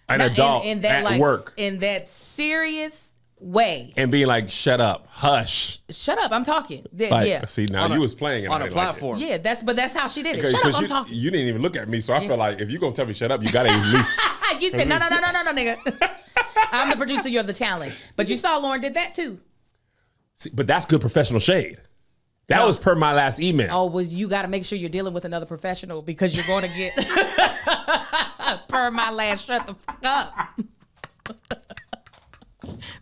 An adult at work. In that serious way. And being like, shut up, hush. Shut up, I'm talking. See, now you was playing it on a platform. Like that's how she did it. Shut up, I'm talking. You didn't even look at me, so I feel like if you're going to tell me shut up, you got to at least. You said, no, nigga. I'm the producer, you're the talent. But you saw Lauren did that too. See, but that's good professional shade. That was per my last email. Oh, well, you got to make sure you're dealing with another professional because you're going to get per my last shut the fuck up.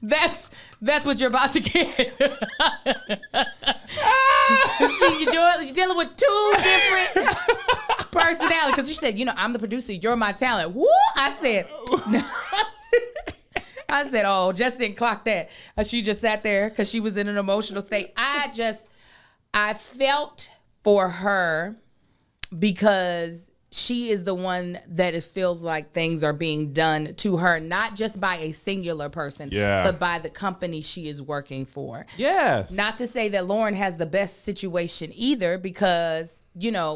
That's what you're about to get. You're dealing with two different personalities. Because you said, I'm the producer, you're my talent. Woo! I said, oh, Jess didn't clock that. She just sat there because she was in an emotional state. I felt for her because she is the one that it feels like things are being done to her, not just by a singular person, but by the company she is working for. Yes. Not to say that Lauren has the best situation either, because,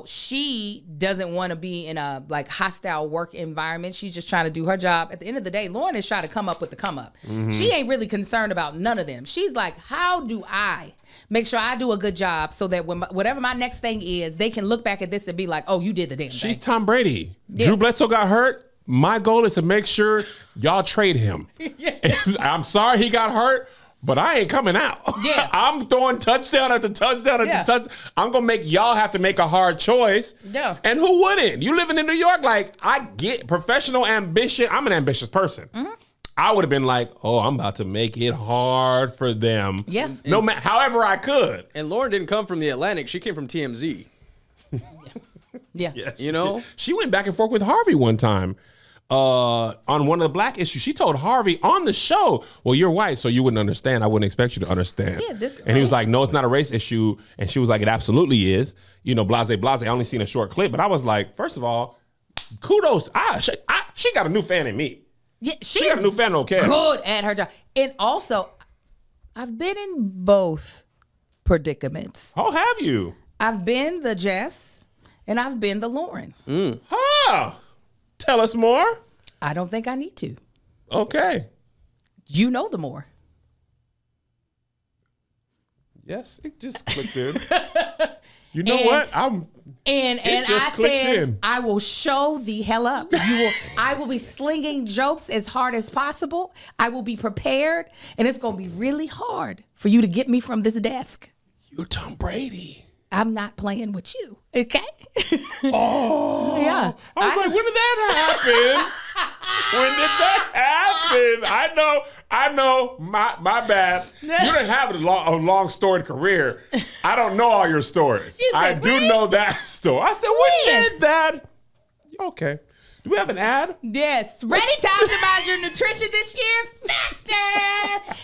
she doesn't want to be in a hostile work environment. She's just trying to do her job. At the end of the day, Lauren is trying to come up with the come up. She ain't really concerned about none of them. She's like, how do I make sure I do a good job so that when whatever my next thing is, they can look back at this and be like, oh, you did the damn thing. She's Tom Brady. Drew Bledsoe got hurt. My goal is to make sure y'all trade him. I'm sorry he got hurt, but I ain't coming out. I'm throwing touchdown after touchdown after touchdown. I'm going to make y'all have to make a hard choice. And who wouldn't? You living in New York, I get professional ambition. I'm an ambitious person. I would have been like, oh, I'm about to make it hard for them. No matter, however I could. And Lauren didn't come from the Atlantic. She came from TMZ. Yeah. Yeah, You know? she went back and forth with Harvey one time on one of the black issues. She told Harvey on the show, well, you're white, so you wouldn't understand. I wouldn't expect you to understand. Yeah, and he was like, no, it's not a race issue. And she was like, it absolutely is. You know, blase, blase. I only seen a short clip. But I was like, first of all, kudos. She got a new fan in me. Yeah, she got a new fan, okay. Good at her job. And also, I've been in both predicaments. Oh, have you? I've been the Jess and I've been the Lauren. Huh. Tell us more. I don't think I need to. Okay. You know the more. Yes, it just clicked in. You know what? And I said, I will show the hell up. I will be slinging jokes as hard as possible. I will be prepared, and it's going to be really hard for you to get me from this desk. You're Tom Brady. I'm not playing with you, okay? Oh, yeah. I was like, when did that happen? When did that happen? I know. My bad. You didn't have a long storied career. I don't know all your stories. I do know that story. I said, when did that? Okay. Do we have an ad? Yes. Ready to optimize your nutrition this year? Factor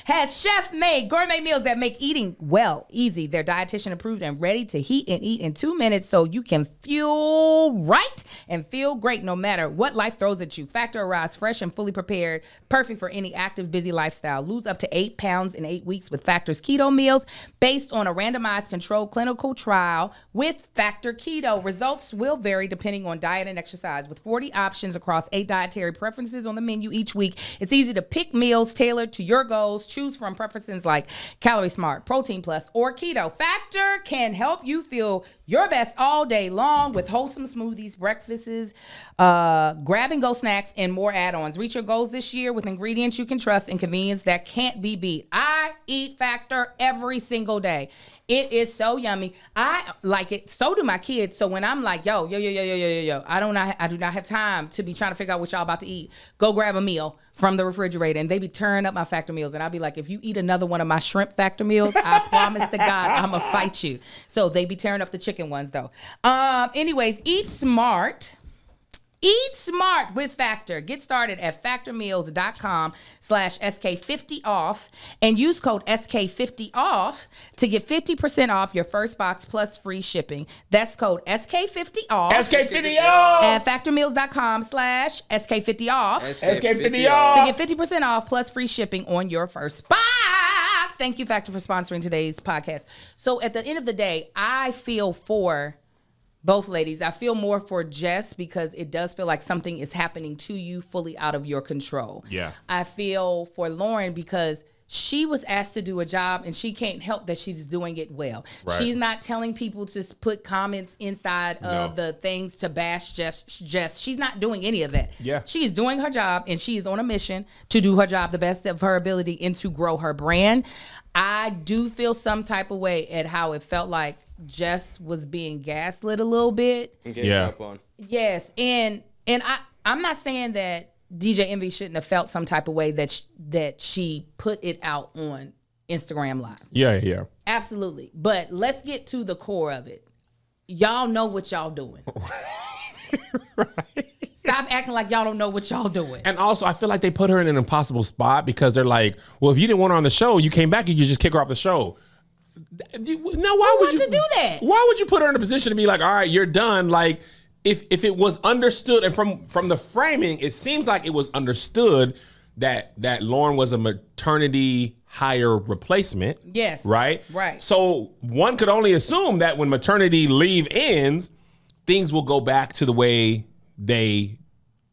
has chef-made gourmet meals that make eating well easy. They're dietitian approved and ready to heat and eat in 2 minutes so you can fuel right and feel great no matter what life throws at you. Factor arrives fresh and fully prepared, perfect for any active, busy lifestyle. Lose up to 8 pounds in 8 weeks with Factor's keto meals based on a randomized controlled clinical trial with Factor Keto. Results will vary depending on diet and exercise. With 40 options across 8 dietary preferences on the menu each week, it's easy to pick meals tailored to your goals. Choose from preferences like Calorie Smart, Protein Plus, or Keto. Factor can help you feel your best all day long with wholesome smoothies, breakfasts, grab-and-go snacks, and more add-ons. Reach your goals this year with ingredients you can trust and convenience that can't be beat. I eat Factor every single day. It is so yummy. I like it. So do my kids. So when I'm like, yo, I do not have time to be trying to figure out what y'all about to eat. Go grab a meal from the refrigerator, and they be tearing up my Factor meals. And I'll be like, if you eat another one of my shrimp Factor meals, I promise to God, I'm gonna fight you. So they be tearing up the chicken ones though. Anyways, eat smart. Eat smart with Factor. Get started at factormeals.com/SK50off and use code SK50off to get 50% off your first box plus free shipping. That's code SK50off. SK50off. At factormeals.com/SK50off. SK50off. To get 50% off plus free shipping on your first box. Thank you, Factor, for sponsoring today's podcast. So at the end of the day, I feel for both ladies. I feel more for Jess because it does feel like something is happening to you fully out of your control. Yeah. I feel for Lauren because she was asked to do a job and she can't help that she's doing it well. Right. She's not telling people to put comments inside of the things to bash Jess. She's not doing any of that. Yeah. She's doing her job and she's on a mission to do her job the best of her ability and to grow her brand. I do feel some type of way at how it felt like Jess was being gaslit a little bit. Yeah. Yes, and I'm not saying that DJ Envy shouldn't have felt some type of way that she put it out on Instagram Live. Yeah. Absolutely. But let's get to the core of it. Y'all know what y'all doing. Right. Stop acting like y'all don't know what y'all doing. And also, I feel like they put her in an impossible spot because they're like, well, if you didn't want her on the show, you came back, you could just kick her off the show. Now, why would you do that? Why would you put her in a position to be like, all right, you're done? Like, if it was understood, and from the framing, it seems like it was understood that Lauren was a maternity hire replacement. Yes. Right? Right. So one could only assume that when maternity leave ends, things will go back to the way they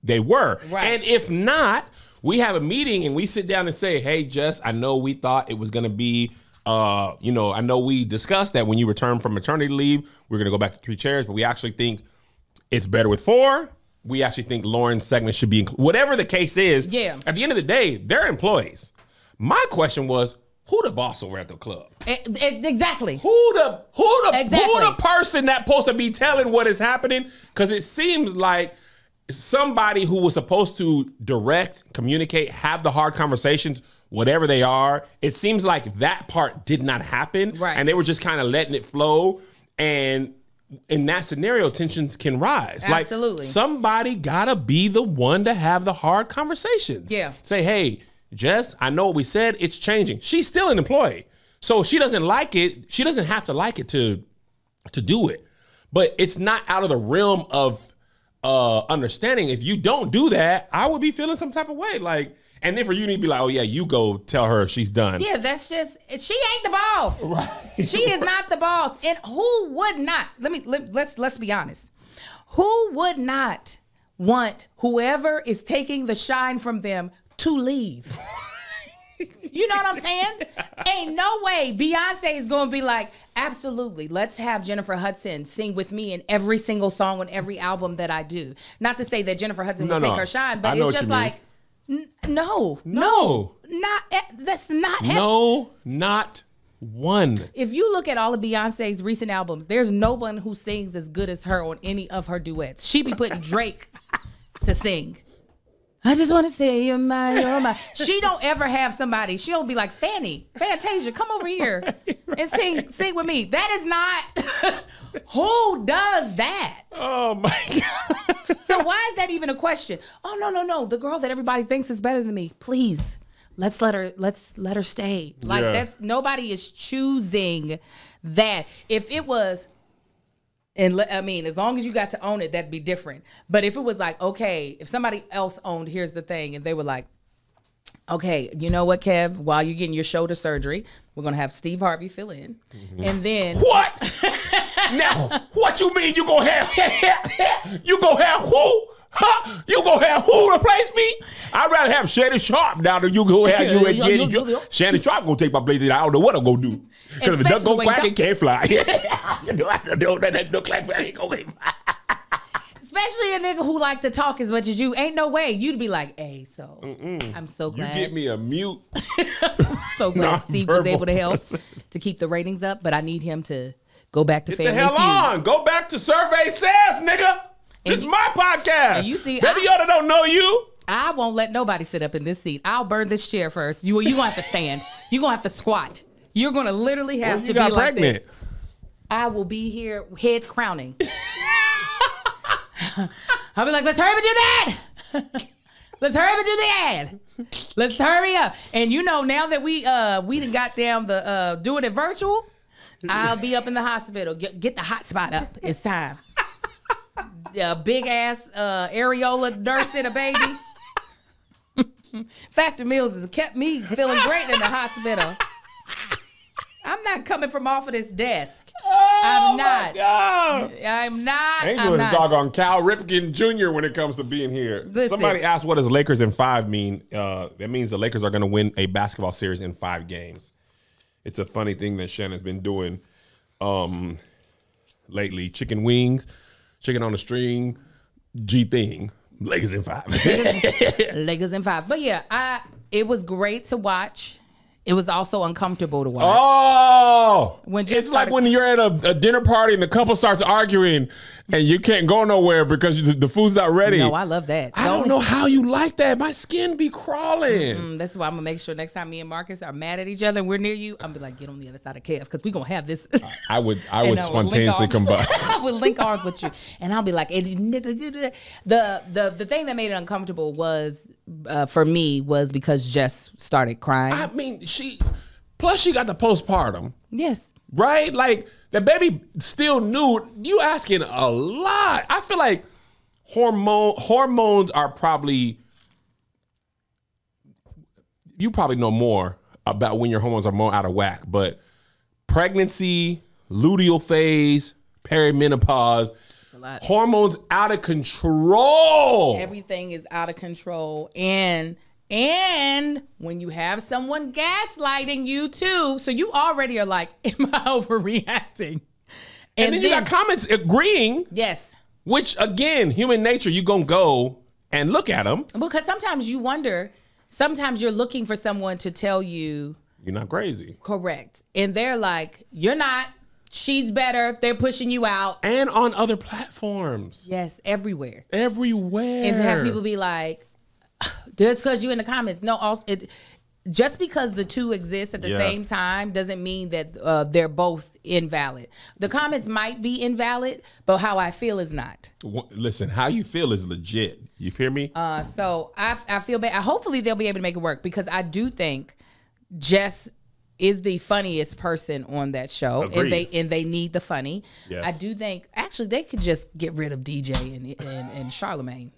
were. Right. And if not, we have a meeting and we sit down and say, hey, Jess, I know we thought it was going to be, I know we discussed that when you return from maternity leave, we're going to go back to 3 chairs, but we actually think it's better with 4. We actually think Lauren's segment should be included. Whatever the case is, yeah. At the end of the day, they're employees. My question was, who the boss over at the club? Exactly. Who the person that's supposed to be telling what is happening? Because it seems like somebody who was supposed to direct, communicate, have the hard conversations, whatever they are, it seems like that part did not happen. Right. And they were just kind of letting it flow. And in that scenario, tensions can rise. Absolutely. Like, somebody gotta be the one to have the hard conversations. Yeah. Say, hey, Jess, I know what we said. It's changing. She's still an employee. So if she doesn't like it, she doesn't have to like it to do it. But it's not out of the realm of understanding. If you don't do that, I would be feeling some type of way. Like, and then for you to be like, oh yeah, you go tell her she's done. Yeah, that's just, she ain't the boss. Right. She is not the boss. And who would not, let's be honest. Who would not want whoever is taking the shine from them to leave? You know what I'm saying? Ain't no way Beyonce is going to be like, absolutely, let's have Jennifer Hudson sing with me in every single song on every album that I do. Not to say that Jennifer Hudson will take her shine, but it's just like, no, that's not happening. No, not one. If you look at all of Beyonce's recent albums, there's no one who sings as good as her on any of her duets. She be putting Drake to sing. I just want to say you're my. She don't ever have somebody. She'll be like, Fantasia, come over here and sing with me. That is not who does that. Oh my God. So why is that even a question? Oh no. The girl that everybody thinks is better than me. Please, let's let her stay. Like that's nobody is choosing that. If it was. And I mean, as long as you got to own it, that'd be different. But if it was like, okay, if somebody else owned, here's the thing, and they were like, okay, you know what, Kev? While you're getting your shoulder surgery, we're gonna have Steve Harvey fill in, and then what? Now, what you mean you gonna have you gonna have who? Huh? You gonna have who replace me? I'd rather have Shannon Sharp now than you go have you and Jenny. Shannon Sharp gonna take my place. I don't know what I'm gonna do. Because if it doesn't go quack, it can't fly. You know, I don't that look like I ain't gonna fly. Especially a nigga who like to talk as much as you. Ain't no way you'd be like, hey, so I'm so glad. You get me a mute. So glad Steve was able to help to keep the ratings up, but I need him to go back to Family Feud. Get the hell on. Go back to Survey Says, nigga. This is my podcast. And you see, Baby Yoda don't know you. I won't let nobody sit up in this seat. I'll burn this chair first. You gonna have to stand. You gonna have to squat. You're gonna literally have to be like this. I will be here head crowning. I'll be like, let's hurry up and do that. Let's hurry up and do that. Let's hurry up. And you know, now that we done got down the doing it virtual, I'll be up in the hospital. Get the hot spot up. It's time. Big ass areola nursing a baby. Factor Meals has kept me feeling great in the hospital. I'm not coming from off of this desk. I'm not. I'm not. I ain't doing this doggone Cal Ripken Jr. when it comes to being here. Listen. Somebody asked, what does Lakers in 5 mean? That means the Lakers are going to win a basketball series in 5 games. It's a funny thing that Shannon's been doing lately. Chicken wings, chicken on the string, G thing. Lakers in 5. Lakers in 5. But yeah, it was great to watch. It was also uncomfortable to watch. Oh, it's like when you're at a dinner party and the couple starts arguing and you can't go nowhere because the food's not ready. No, I love that. I don't know how you like that. My skin be crawling. That's why I'm going to make sure next time me and Marcus are mad at each other and we're near you, I'm going to be like, get on the other side of Kev because we're going to have this. I would spontaneously combust. I would link arms with you. And I'll be like, hey, nigga. The thing that made it uncomfortable was, for me, was because Jess started crying. I mean, she got the postpartum. Yes. Right? Like, the baby still new. You asking a lot. I feel like hormones are probably, you probably know more about when your hormones are more out of whack, but pregnancy, luteal phase, perimenopause, hormones out of control. Everything is out of control. And when you have someone gaslighting you too, so you already are like, am I overreacting? And then you got comments agreeing. Yes. Which, again, human nature, you going to go and look at them. Because sometimes you wonder, sometimes you're looking for someone to tell you. You're not crazy. Correct. And they're like, you're not. She's better. They're pushing you out. And on other platforms. Yes, everywhere. Everywhere. And to have people be like, just because you in the comments. No, also just because the two exist at the same time doesn't mean that they're both invalid. The comments might be invalid, but how I feel is not. Listen, how you feel is legit. You hear me? So I feel bad. Hopefully they'll be able to make it work, because I do think Jess is the funniest person on that show. Agreed. and they need the funny. Yes. I do think actually they could just get rid of DJ and Charlemagne.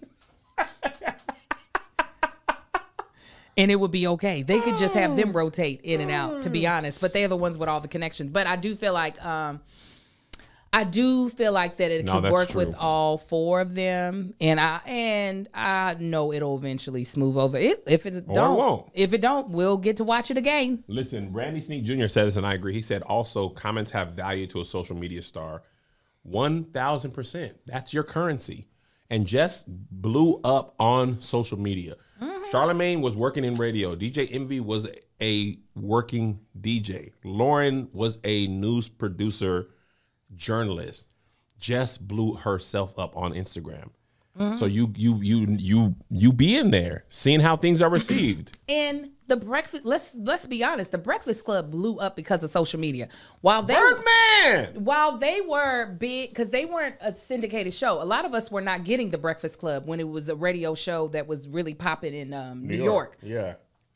And it would be okay. They could just have them rotate in and out, to be honest. But they're the ones with all the connections. But I do feel like that it could work with all four of them. And I know it'll eventually smooth over. If it don't, we'll get to watch it again. Listen, Randy Sneak Jr. said this, and I agree. He said also comments have value to a social media star. 1,000%. That's your currency. And Jess blew up on social media. Charlemagne was working in radio. DJ Envy was a working DJ. Lauren was a news producer, journalist. Jess blew herself up on Instagram. So you be in there, seeing how things are received. And the Breakfast, let's be honest, the Breakfast Club blew up because of social media. While they were big, because they weren't a syndicated show. A lot of us were not getting the Breakfast Club when it was a radio show that was really popping in New York. Yeah.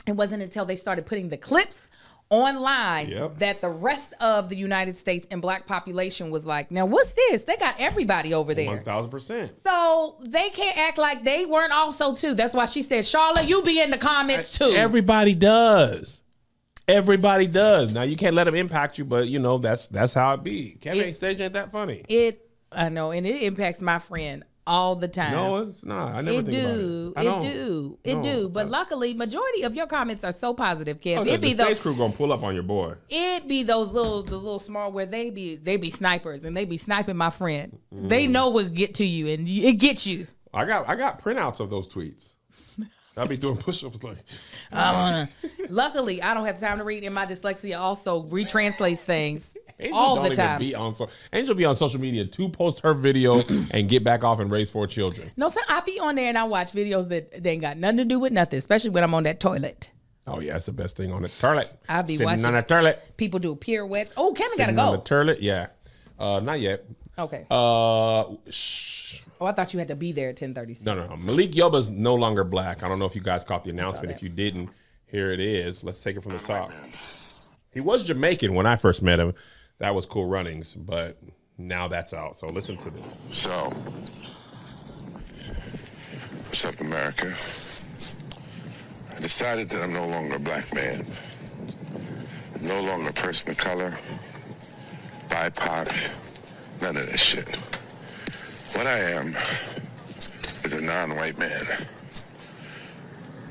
It wasn't until they started putting the clips online that the rest of the United States and black population was like, now what's this? They got everybody over there. 1,000%. So they can't act like they weren't also too. That's why she said, Charlotte, you be in the comments too. Everybody does. Everybody does. Now you can't let them impact you, but you know that's how it be. Kevin Stage ain't that funny. I know, and it impacts my friend all the time. No, it's not. I never think about it. It do. But luckily, majority of your comments are so positive, Kev. Oh, the stage crew gonna pull up on your boy. It be the little small where they be snipers and they be sniping my friend. They know what get to you and it gets you. I got printouts of those tweets. I'll be doing push-ups like. Luckily, I don't have time to read, and my dyslexia also retranslates things. Angel all don't the time. Angel be on social media to post her video and get back off and raise 4 children. No, sir, I be on there and I watch videos that they ain't got nothing to do with nothing, especially when I'm on that toilet. Oh yeah, that's the best thing on the toilet. I be sitting watching on the toilet. People do pirouettes. Oh, Kevin sitting gotta go. On the toilet, yeah. Not yet. Okay. Shh. Oh, I thought you had to be there at 10:30. No. Malik Yoba's no longer black. I don't know if you guys caught the announcement. If you didn't, here it is. Let's take it from the top. He was Jamaican when I first met him. That was Cool Runnings, but now that's out. So listen to this. So, what's up, America? I decided that I'm no longer a black man. I'm no longer a person of color, BIPOC, none of that shit. What I am is a non-white man.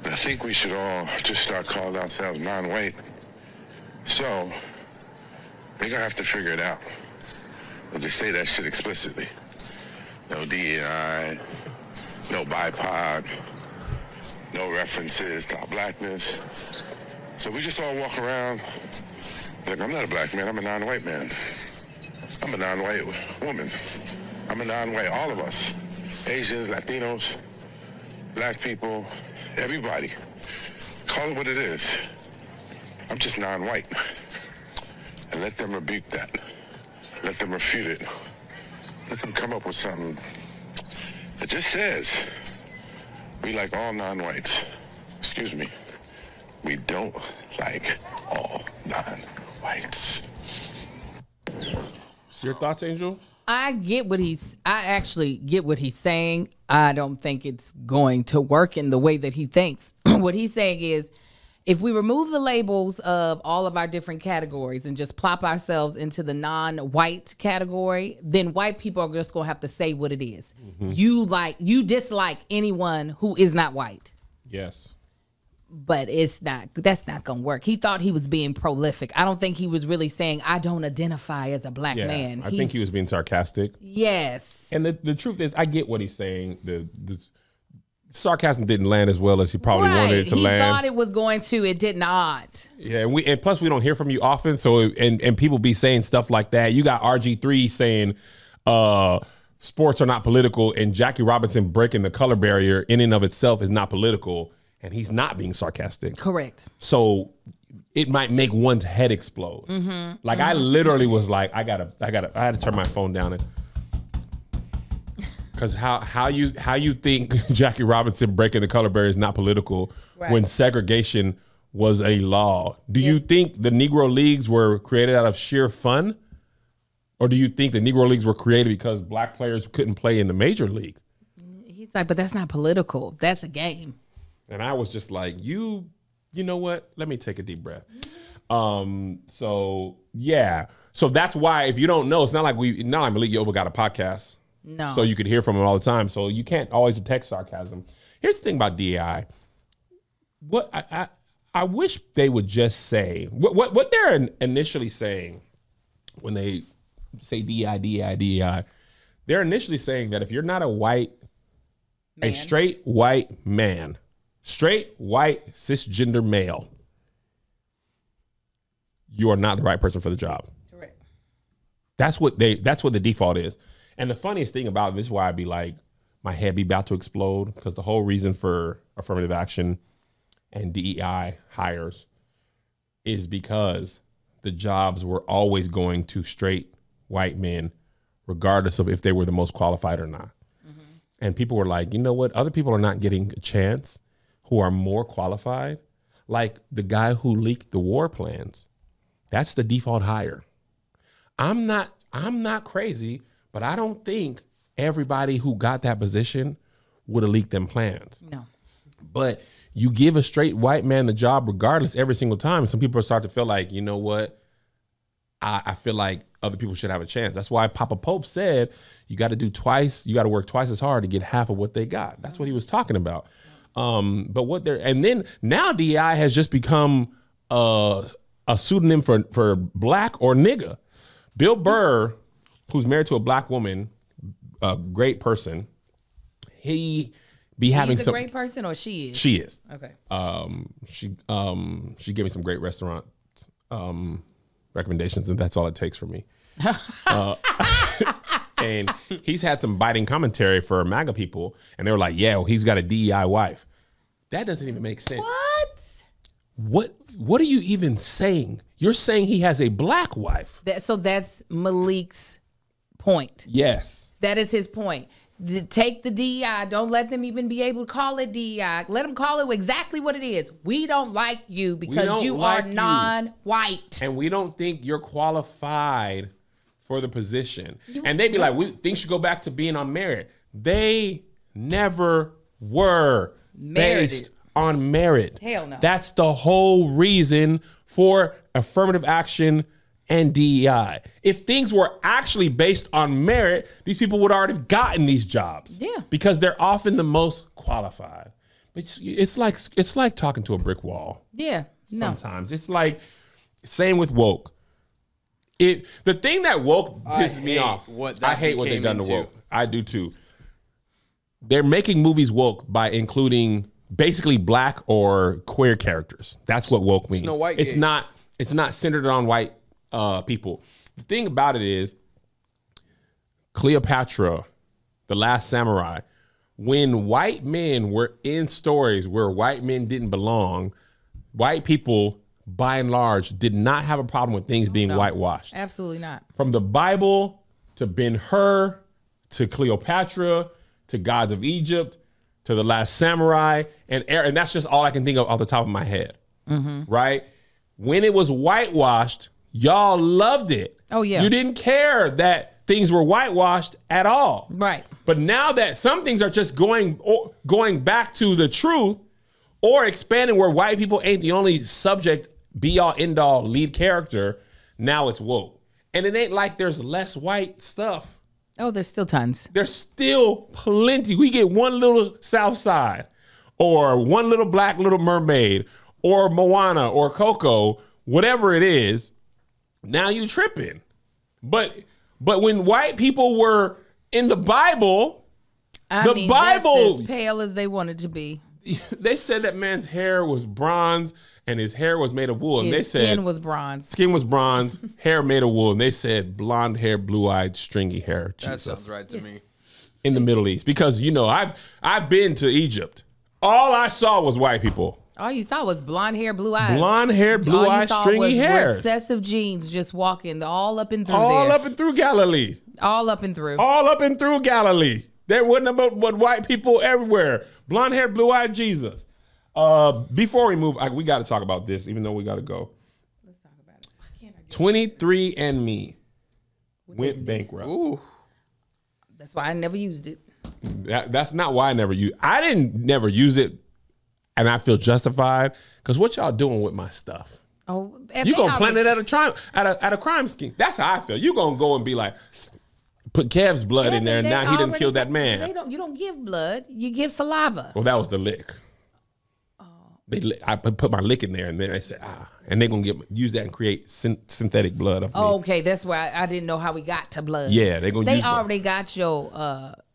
And I think we should all just start calling ourselves non-white. So, we're gonna have to figure it out. We'll just say that shit explicitly. No DEI, no BIPOC, no references to our blackness. So we just all walk around like, I'm not a black man, I'm a non-white man. I'm a non-white woman. I'm a non-white, all of us. Asians, Latinos, black people, everybody. Call it what it is. I'm just non-white. And let them rebuke that. Let them refute it. Let them come up with something that just says, we like all non-whites. Excuse me. We don't like all non-whites. Your thoughts, Angel? I actually get what he's saying. I don't think it's going to work in the way that he thinks. What he's saying is, if we remove the labels of all of our different categories and just plop ourselves into the non-white category, then white people are just going to have to say what it is. Mm-hmm. You dislike anyone who is not white. Yes. But that's not going to work. He thought he was being prolific. I don't think he was really saying, I don't identify as a black man. I think he was being sarcastic. Yes. And the truth is, I get what he's saying. The sarcasm didn't land as well as he probably wanted it to land. He thought it was going to. It did not. Yeah, and plus we don't hear from you often. So and people be saying stuff like that. You got RG3 saying sports are not political, and Jackie Robinson breaking the color barrier in and of itself is not political. and he's not being sarcastic. Correct. So it might make one's head explode. Like I literally was like, I had to turn my phone down and because how you think Jackie Robinson breaking the color barrier is not political when segregation was a law? Do you think the Negro Leagues were created out of sheer fun? Or do you think the Negro Leagues were created because black players couldn't play in the major league? He's like, but that's not political. That's a game. And I was just like, you know what? Let me take a deep breath. So yeah. So that's why if you don't know, it's not like Malik Yoba got a podcast. No. So you could hear from him all the time. So you can't always detect sarcasm. Here's the thing about DEI. What I wish they would just say what they're initially saying when they say DEI. They're initially saying that if you're not a straight white man, straight white cisgender male, you are not the right person for the job. Correct. That's what the default is. And the funniest thing about this is why I'd be like, my head be about to explode, because the whole reason for affirmative action and DEI hires is because the jobs were always going to straight white men, regardless of if they were the most qualified or not. And people were like, you know what? Other people are not getting a chance who are more qualified. Like the guy who leaked the war plans. That's the default hire. I'm not crazy, but I don't think everybody who got that position would have leaked them plans. No. But you give a straight white man the job regardless every single time. And some people start to feel like, you know what? I feel like other people should have a chance. That's why Papa Pope said you got to work twice as hard to get half of what they got. That's what he was talking about. And then now DEI has just become a pseudonym for black or nigga. Bill Burr, who's married to a black woman, a great person, he be having He's a great person, or she is? She is. Okay. She gave me some great restaurant recommendations, and that's all it takes for me. And he's had some biting commentary for MAGA people, and they were like, yeah, well, he's got a DEI wife. That doesn't even make sense. What are you even saying? You're saying he has a black wife. So that's Malik's point. Yes. That is his point. Take the DEI. Don't let them even be able to call it DEI. Let them call it exactly what it is. We don't like you because you are non-white. And we don't think you're qualified for the position. And they'd be like, things should go back to being on merit. They never were based on merit. Hell no. That's the whole reason for affirmative action and DEI. If things were actually based on merit, these people would already have gotten these jobs. Yeah. Because they're often the most qualified. But it's like talking to a brick wall. Yeah. Sometimes. It's like, same with woke. The thing that woke pisses me off. I hate what they've done to woke. I do too. They're making movies woke by including basically black or queer characters. That's what woke means. Snow White it's not centered on white people. The thing about it is, Cleopatra, The Last Samurai, when white men were in stories where white men didn't belong, white people, by and large, did not have a problem with things being whitewashed. Absolutely not. From the Bible to Ben-Hur to Cleopatra to Gods of Egypt to The Last Samurai, and that's just all I can think of off the top of my head, right? When it was whitewashed, y'all loved it. Oh, yeah. You didn't care that things were whitewashed at all. Right. But now that some things are just going back to the truth or expanding where white people ain't the only subject, be-all, end-all, lead character, now it's woke. And it ain't like there's less white stuff. Oh, there's still tons. There's still plenty. We get one little South Side or one little Black Little Mermaid or Moana or Coco, whatever it is, now you tripping. But when white people were in the Bible, the Bible, just as pale as they wanted to be. They said that man's hair was bronze and his hair was made of wool. And his skin was bronze. Skin was bronze, hair made of wool. And they said blonde hair, blue-eyed, stringy hair. That sounds right to me. In the Middle East. Because, I've been to Egypt. All I saw was white people. All you saw was blonde hair, blue eyes. Blonde hair, blue eyes, stringy hair. Recessive genes just walking all up and through all up and through Galilee. All up and through. All up and through Galilee. There wasn't but white people everywhere. Blonde hair, blue eyed Jesus. Before we move, we got to talk about this, even though we got to go. Let's talk about it. 23andMe went bankrupt. Ooh. That's why I never used it. That's not why I never used it. I didn't never use it, and I feel justified, because what y'all doing with my stuff? Oh, you gonna plant it at a crime scheme? That's how I feel. You gonna go and be like, put Kev's blood in there, and now he didn't kill that man. You don't give blood. You give saliva. Well, that was the lick. I put my lick in there, and then they said, and they're going to use that and create synthetic blood of me. Okay, that's why I didn't know how we got to blood. Yeah, they're going to use They already got your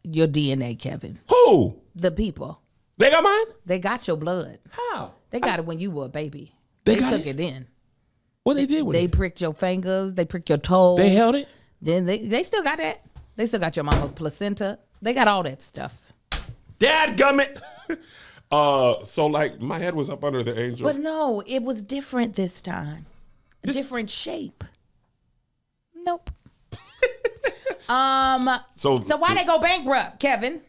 DNA, Kevin. Who? The people. They got mine? They got your blood. How? They got it when you were a baby. They took it in. What they did with it? They pricked your fingers. They pricked your toes. They held it? Then they still got that. They still got your mama's placenta. They got all that stuff. Dadgummit! So like my head was up under the angel. But no, it was different this time. A different shape. Nope. So why they go bankrupt, Kevin?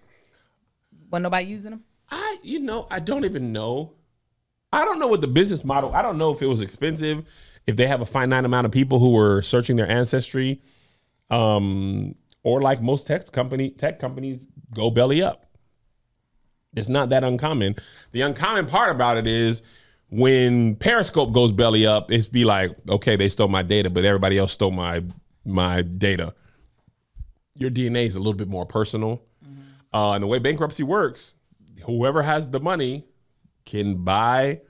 Wasn't nobody using them? I don't even know. I don't know what the business model. I don't know if it was expensive, if they have a finite amount of people who were searching their ancestry, or like most tech companies go belly up. It's not that uncommon. The uncommon part about it is when Periscope goes belly up, it's be like, okay, they stole my data, but everybody else stole my data. Your DNA is a little bit more personal. And the way bankruptcy works, whoever has the money can buy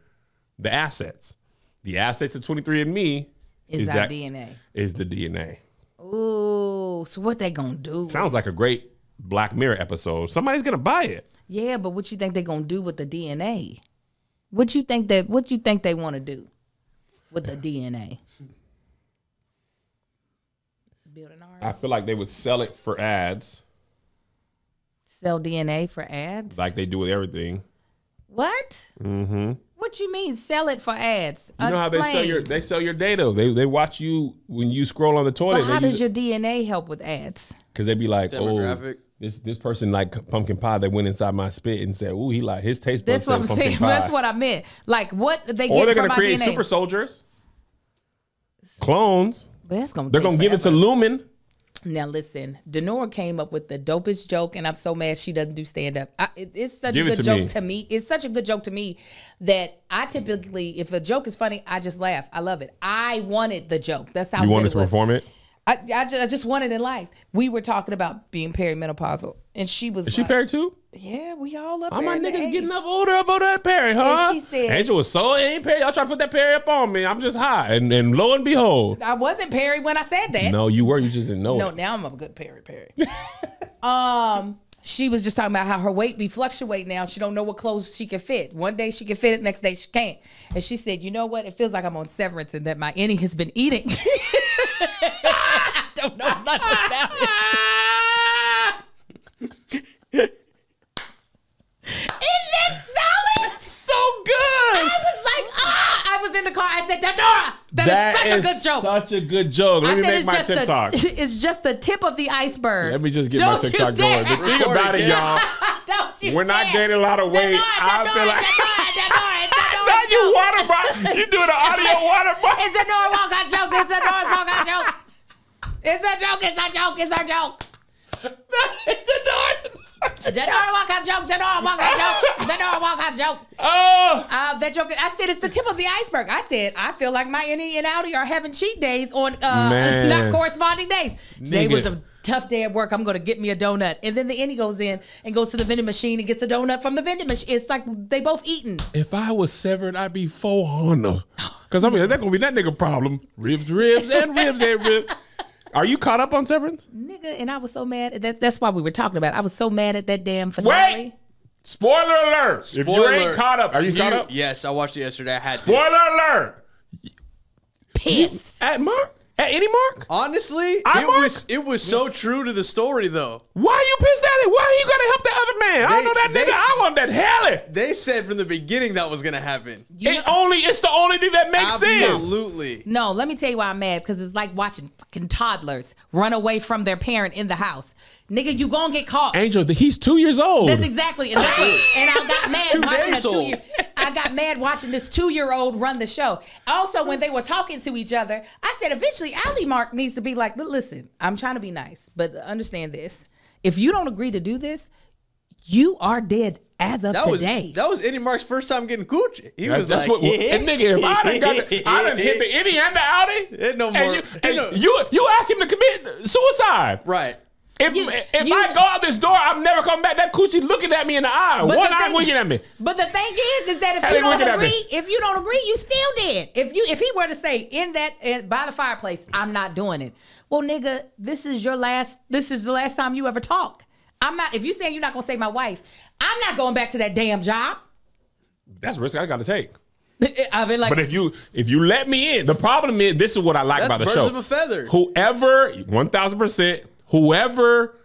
the assets. The assets of 23andMe is that DNA. Is the DNA. Ooh, so what they gonna do? Sounds like a great Black Mirror episode. Somebody's gonna buy it. Yeah, but what you think they gonna do with the DNA? What you think they want to do with the DNA? Build an army? I feel like they would sell it for ads. Sell DNA for ads? Like they do with everything. What? Mm-hmm. What you mean sell it for ads? You know how they sell your data. They watch you when you scroll on the toilet. But how does your DNA help with ads? Because they be like, this person like pumpkin pie that went inside my spit and said, ooh, he like his taste buds. That's what I'm saying. Pie. That's what I meant. Like what they get or they're from gonna create DNA. super soldiers, clones. But that's they're gonna give it to Lumen. Now listen, Denora came up with the dopest joke, and I'm so mad she doesn't do stand up. It's such a good joke to me. It's such a good joke to me that I typically, if a joke is funny, I just laugh. I love it. I wanted the joke. That's how you wanted to perform it. I just wanted in life. We were talking about being perimenopausal, and she was. Is she peri too? Yeah, we all up. All my niggas getting up older about that peri, huh? And she said, Angel was so ain't peri. Y'all try to put that peri up on me. I'm just high, and lo and behold, I wasn't peri when I said that. No, you were. You just didn't know. No, now I'm a good peri. She was just talking about how her weight be fluctuating now. She don't know what clothes she can fit. One day she can fit it, next day she can't. And she said, you know what? It feels like I'm on severance and that my innie has been eating. I don't know nothing about it. Isn't that solid? That's so good. I was like, I was in the car. I said, Denora, that is such a good joke. Such a good joke. Let me make my TikTok. It's just the tip of the iceberg. Let me just get my TikTok going. The thing about it, y'all, we're not gaining a lot of weight. I feel like now you water bar. You doing an audio water bar. It's a Denora walkout joke. It's a Denora walkout joke. It's a joke. It's a joke. It's a joke. It's a Denora walkout joke. Denora walkout joke. Denora walkout joke. Oh, that joke. I said it's the tip of the iceberg. I said I feel like my innie and outie are having cheat days on not corresponding days. Today was a tough day at work. I'm gonna get me a donut, and then the innie goes in and goes to the vending machine and gets a donut from the vending machine. It's like they both eating. If I was severed, I'd be 400. Cause I mean that's gonna be that nigga problem. Ribs, and ribs. Are you caught up on Severance? Nigga, and I was so mad. That's why we were talking about it. I was so mad at that damn finale. Wait! Spoiler alert! If you ain't caught up, are you caught up? Yes, I watched it yesterday. I had to. Spoiler alert! Pissed. At Mark? At any Mark? Honestly, it was so true to the story though. Why you pissed at it? Why you gotta help the other man? I don't know that nigga. I want that Helly. They said from the beginning that was gonna happen. It's the only thing that makes sense. Absolutely. No, let me tell you why I'm mad. Because it's like watching fucking toddlers run away from their parent in the house. Nigga, you gonna get caught. Angel, he's 2 years old. That's exactly. And, and I got mad watching I got mad watching this 2-year-old run the show. Also, when they were talking to each other, I said, eventually, Ali Mark needs to be like, listen, I'm trying to be nice, but understand this. If you don't agree to do this, you are dead as of today. That was Eddie Mark's first time getting coochie. He was that's like, nigga, if I done hit the Eddie and the Audi, no more. You asked him to commit suicide. Right. If I go out this door, I'm never coming back. That coochie looking at me in the eye. One eye winking at me. But the thing is that if you don't agree, you still dead. If he were to say by the fireplace, I'm not doing it. Well, nigga, this is the last time you ever talk. I'm not. If you saying you're not gonna save my wife, I'm not going back to that damn job. That's a risk I got to take. I mean, like, but if you let me in, the problem is this is what I like about the show. Birds of a feather. Whoever 1000%. Whoever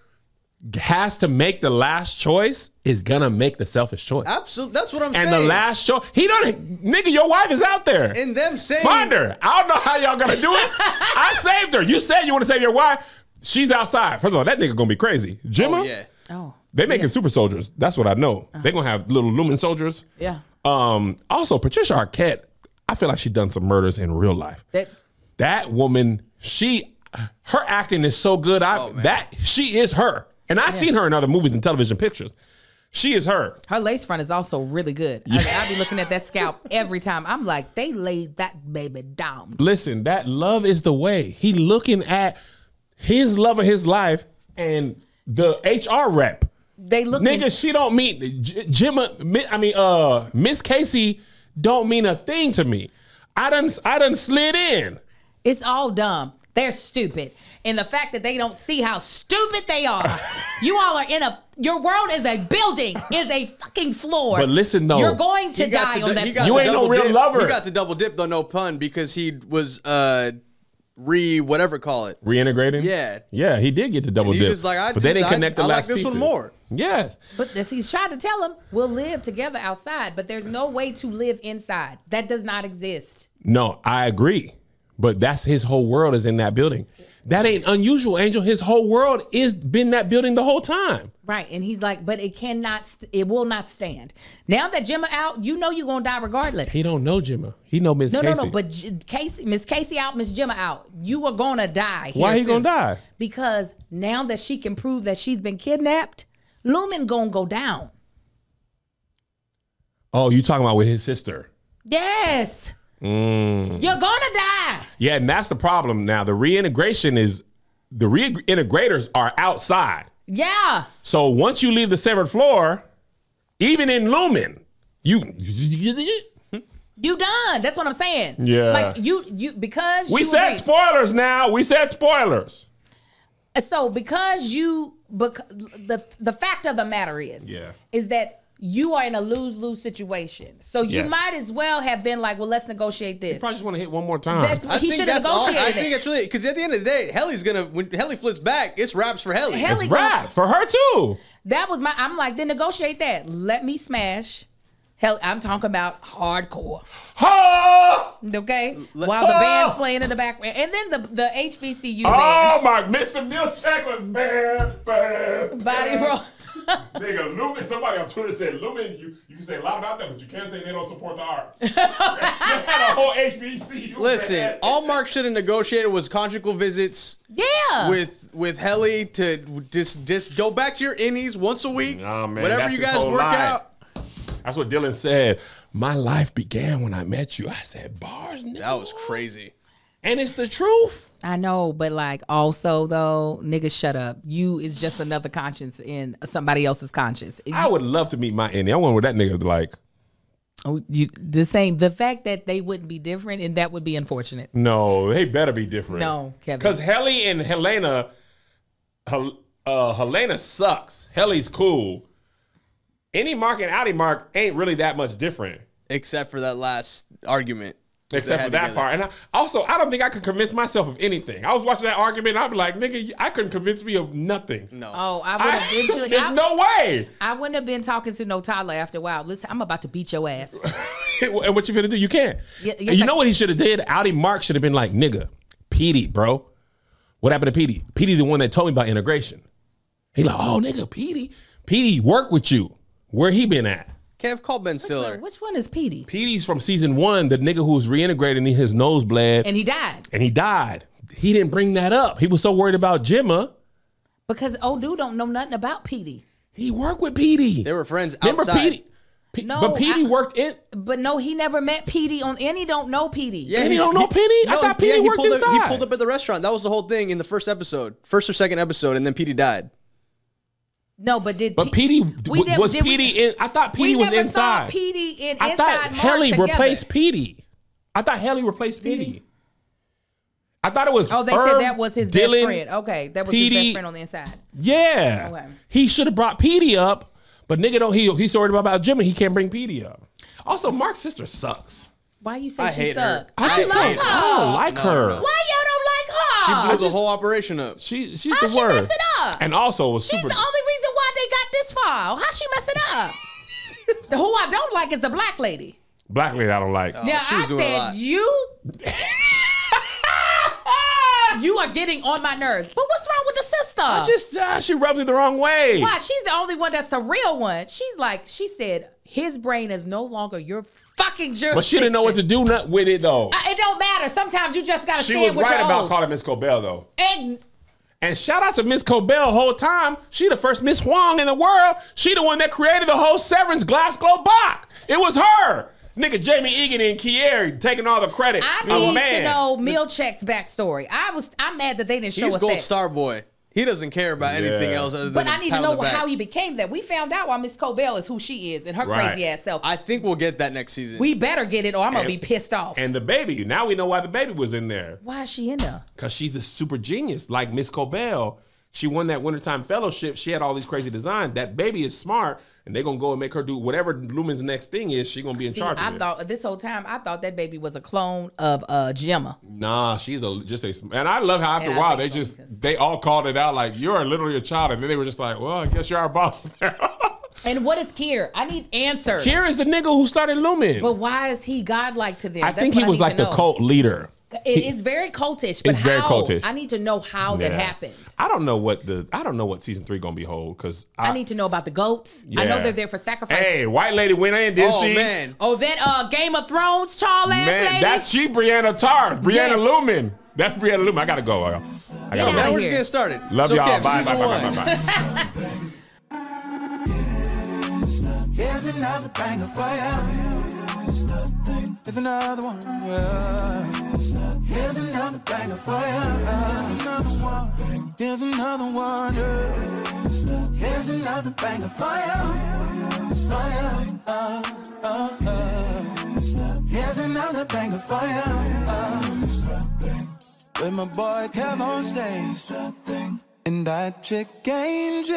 has to make the last choice is gonna make the selfish choice. Absolutely, that's what I'm saying. And the last choice, nigga, your wife is out there. And them saying, find her. I don't know how y'all gonna do it. I saved her. You said you want to save your wife. She's outside. First of all, that nigga gonna be crazy. Gemma, they making super soldiers. That's what I know. They gonna have little Lumen soldiers. Yeah. Also, Patricia Arquette, I feel like she done some murders in real life. That woman, her acting is so good. She is her. And I've seen her in other movies and television pictures. She is her. Her lace front is also really good. I be looking at that scalp every time. I'm like, they laid that baby down. Listen, that love is the way. He looking at his love of his life and the HR rep. They look. Nigga, she don't mean Miss Casey don't mean a thing to me. I done slid in. It's all dumb. They're stupid. And the fact that they don't see how stupid they are. You all are your world is a building, is a fucking floor. But listen, though. You're going to die on that floor. You ain't no real lover. He got the double dip, though, no pun, because he was reintegrating? Yeah. Yeah, he did get the double dip. Just like, but they didn't connect the last like this pieces. one more. Yes. But he's trying to tell him, we'll live together outside, but there's no way to live inside. That does not exist. No, I agree. But that's his whole world is in that building. That ain't unusual, Angel. His whole world is been that building the whole time. Right. And he's like, but it will not stand. Now that Gemma out, you know you're going to die regardless. He don't know Gemma. He know Miss Casey. No. But Miss Casey out, Miss Gemma out. You are going to die. Why he going to die? Because now that she can prove that she's been kidnapped, Lumen going to go down. Oh, you talking about with his sister? Yes. You're gonna die. Yeah, and that's the problem now. The reintegrators are outside. Yeah. So once you leave the severed floor, even in Lumen, you done. That's what I'm saying. Yeah. Like because we said spoilers now. We said spoilers. So because the fact of the matter is that you are in a lose-lose situation. So you might as well have been like, well, let's negotiate this. You probably just want to hit one more time. He should have negotiated it. I think it's really, because at the end of the day, when Helly flips back, it's raps for Helly. It's raps for her too. That was I'm like, then negotiate that. Let me smash. Hell, I'm talking about hardcore. Okay? While the band's playing in the background. And then the HBCU band. Oh my, Mr. Milchek was bad. Body roll. Nigga, Lumen, somebody on Twitter said, Lumen, you can say a lot about that, but you can't say they don't support the arts. They had a whole HBCU. Listen, all Mark should have negotiated was conjugal visits. Yeah. With Helly to just go back to your innies once a week. Nah, man, whatever you guys work out. That's what Dylan said. My life began when I met you. I said, bars, nigga. That was crazy. And it's the truth. I know, but like also though, nigga, shut up. You is just another conscience in somebody else's conscience. I would love to meet my Innie. I wonder what that nigga would like. Oh, the same. The fact that they wouldn't be different, and that would be unfortunate. No, they better be different. No, Kevin. Because Helly and Helena sucks. Helly's cool. Any Mark and Outie Mark ain't really that much different. Except for that last argument. Except for that part. And I don't think I could convince myself of anything. I was watching that argument, and I'd be like, nigga, I couldn't convince me of nothing. No. Oh, I would eventually. There's no way. I wouldn't have been talking to no Tyler after a while. Listen, I'm about to beat your ass. And what you finna do? You can't. You know what he should have did? Outie Mark should have been like, nigga, Petey, bro. What happened to Petey? Petey the one that told me about integration. He like, oh, nigga, Petey worked with you. Where he been at? Kev, call Ben Stiller. Which one is Petey? Petey's from season 1, the nigga who was reintegrating his nose bled. And he died. He didn't bring that up. He was so worried about Gemma. Because old dude don't know nothing about Petey. He worked with Petey. They were friends outside. Remember Petey? But Petey worked in. But no, he never met Petey and he don't know Petey. Yeah, and he don't know Petey? I thought Petey worked inside. He pulled up at the restaurant. That was the whole thing in the first or second episode, and then Petey died. No, but Petey was Petey in? I thought Petey was inside. Saw Petey in I thought Helly replaced Petey. I thought it was. Oh, they said that was his best friend. Okay, that was his best friend on the inside. Yeah, okay. He should have brought Petey up, but nigga don't. He's worried about Jimmy. He can't bring Petey up. Also, Mark's sister sucks. Why you say she sucks? I don't like her. Why y'all don't like her? She blew the whole operation up. She's the worst. How she mess it up? And also was super. She's the only reason why they got this far. How she mess it up? Who I don't like is the black lady. Black lady I don't like. Now I said you are getting on my nerves. But what's wrong with the sister? She rubbed me the wrong way. Why? She's the only one that's the real one. She said his brain is no longer your fucking jurisdiction. But she didn't know what to do with it though. It don't matter. Sometimes you just gotta stand with your own. She was right about calling Miss Cobell though. And shout out to Miss Cobell whole time. She the first Miss Huang in the world. She the one that created the whole Severance Glass Glow Bach. It was her. Nigga Jamie Egan and Kieri taking all the credit. I need to know Milchick's backstory. I'm mad that they didn't show us that. He's Gold Star Boy. He doesn't care about anything else other than. But I need to know how he became that. We found out why Miss Cobell is who she is and her crazy ass self. I think we'll get that next season. We better get it or I'm gonna be pissed off. And the baby. Now we know why the baby was in there. Why is she in there? Because she's a super genius like Miss Cobell. She won that Wintertime Fellowship. She had all these crazy designs. That baby is smart, and they're going to go and make her do whatever Lumen's next thing is. She's going to be in charge of it. This whole time, I thought that baby was a clone of Gemma. Nah, she's just a... And I love how after a while, they all called it out like, you're literally a child. And then they were just like, well, I guess you're our boss now. And what is Kier? I need answers. Kier is the nigga who started Lumen. But why is he godlike to them? I think he was like the cult leader. It's very cultish, but very cultish. I need to know how that happened. I don't know what season 3 gonna be hold because I need to know about the goats. Yeah. I know they're there for sacrifice. Hey, white lady went in, didn't she? Man. Oh, that Game of Thrones tall ass lady. That's Brianna Tarth, Brianna Lumen. That's Brianna Lumen. I gotta go. I gotta go. Now we're just getting started. Love y'all. Kev, bye. Here's another banger for you. Here's another one. Here's another banger for you. Here's another one. Here's another banger for you. Here's another banger for you. With my boy Kev on stage and that chick Angel.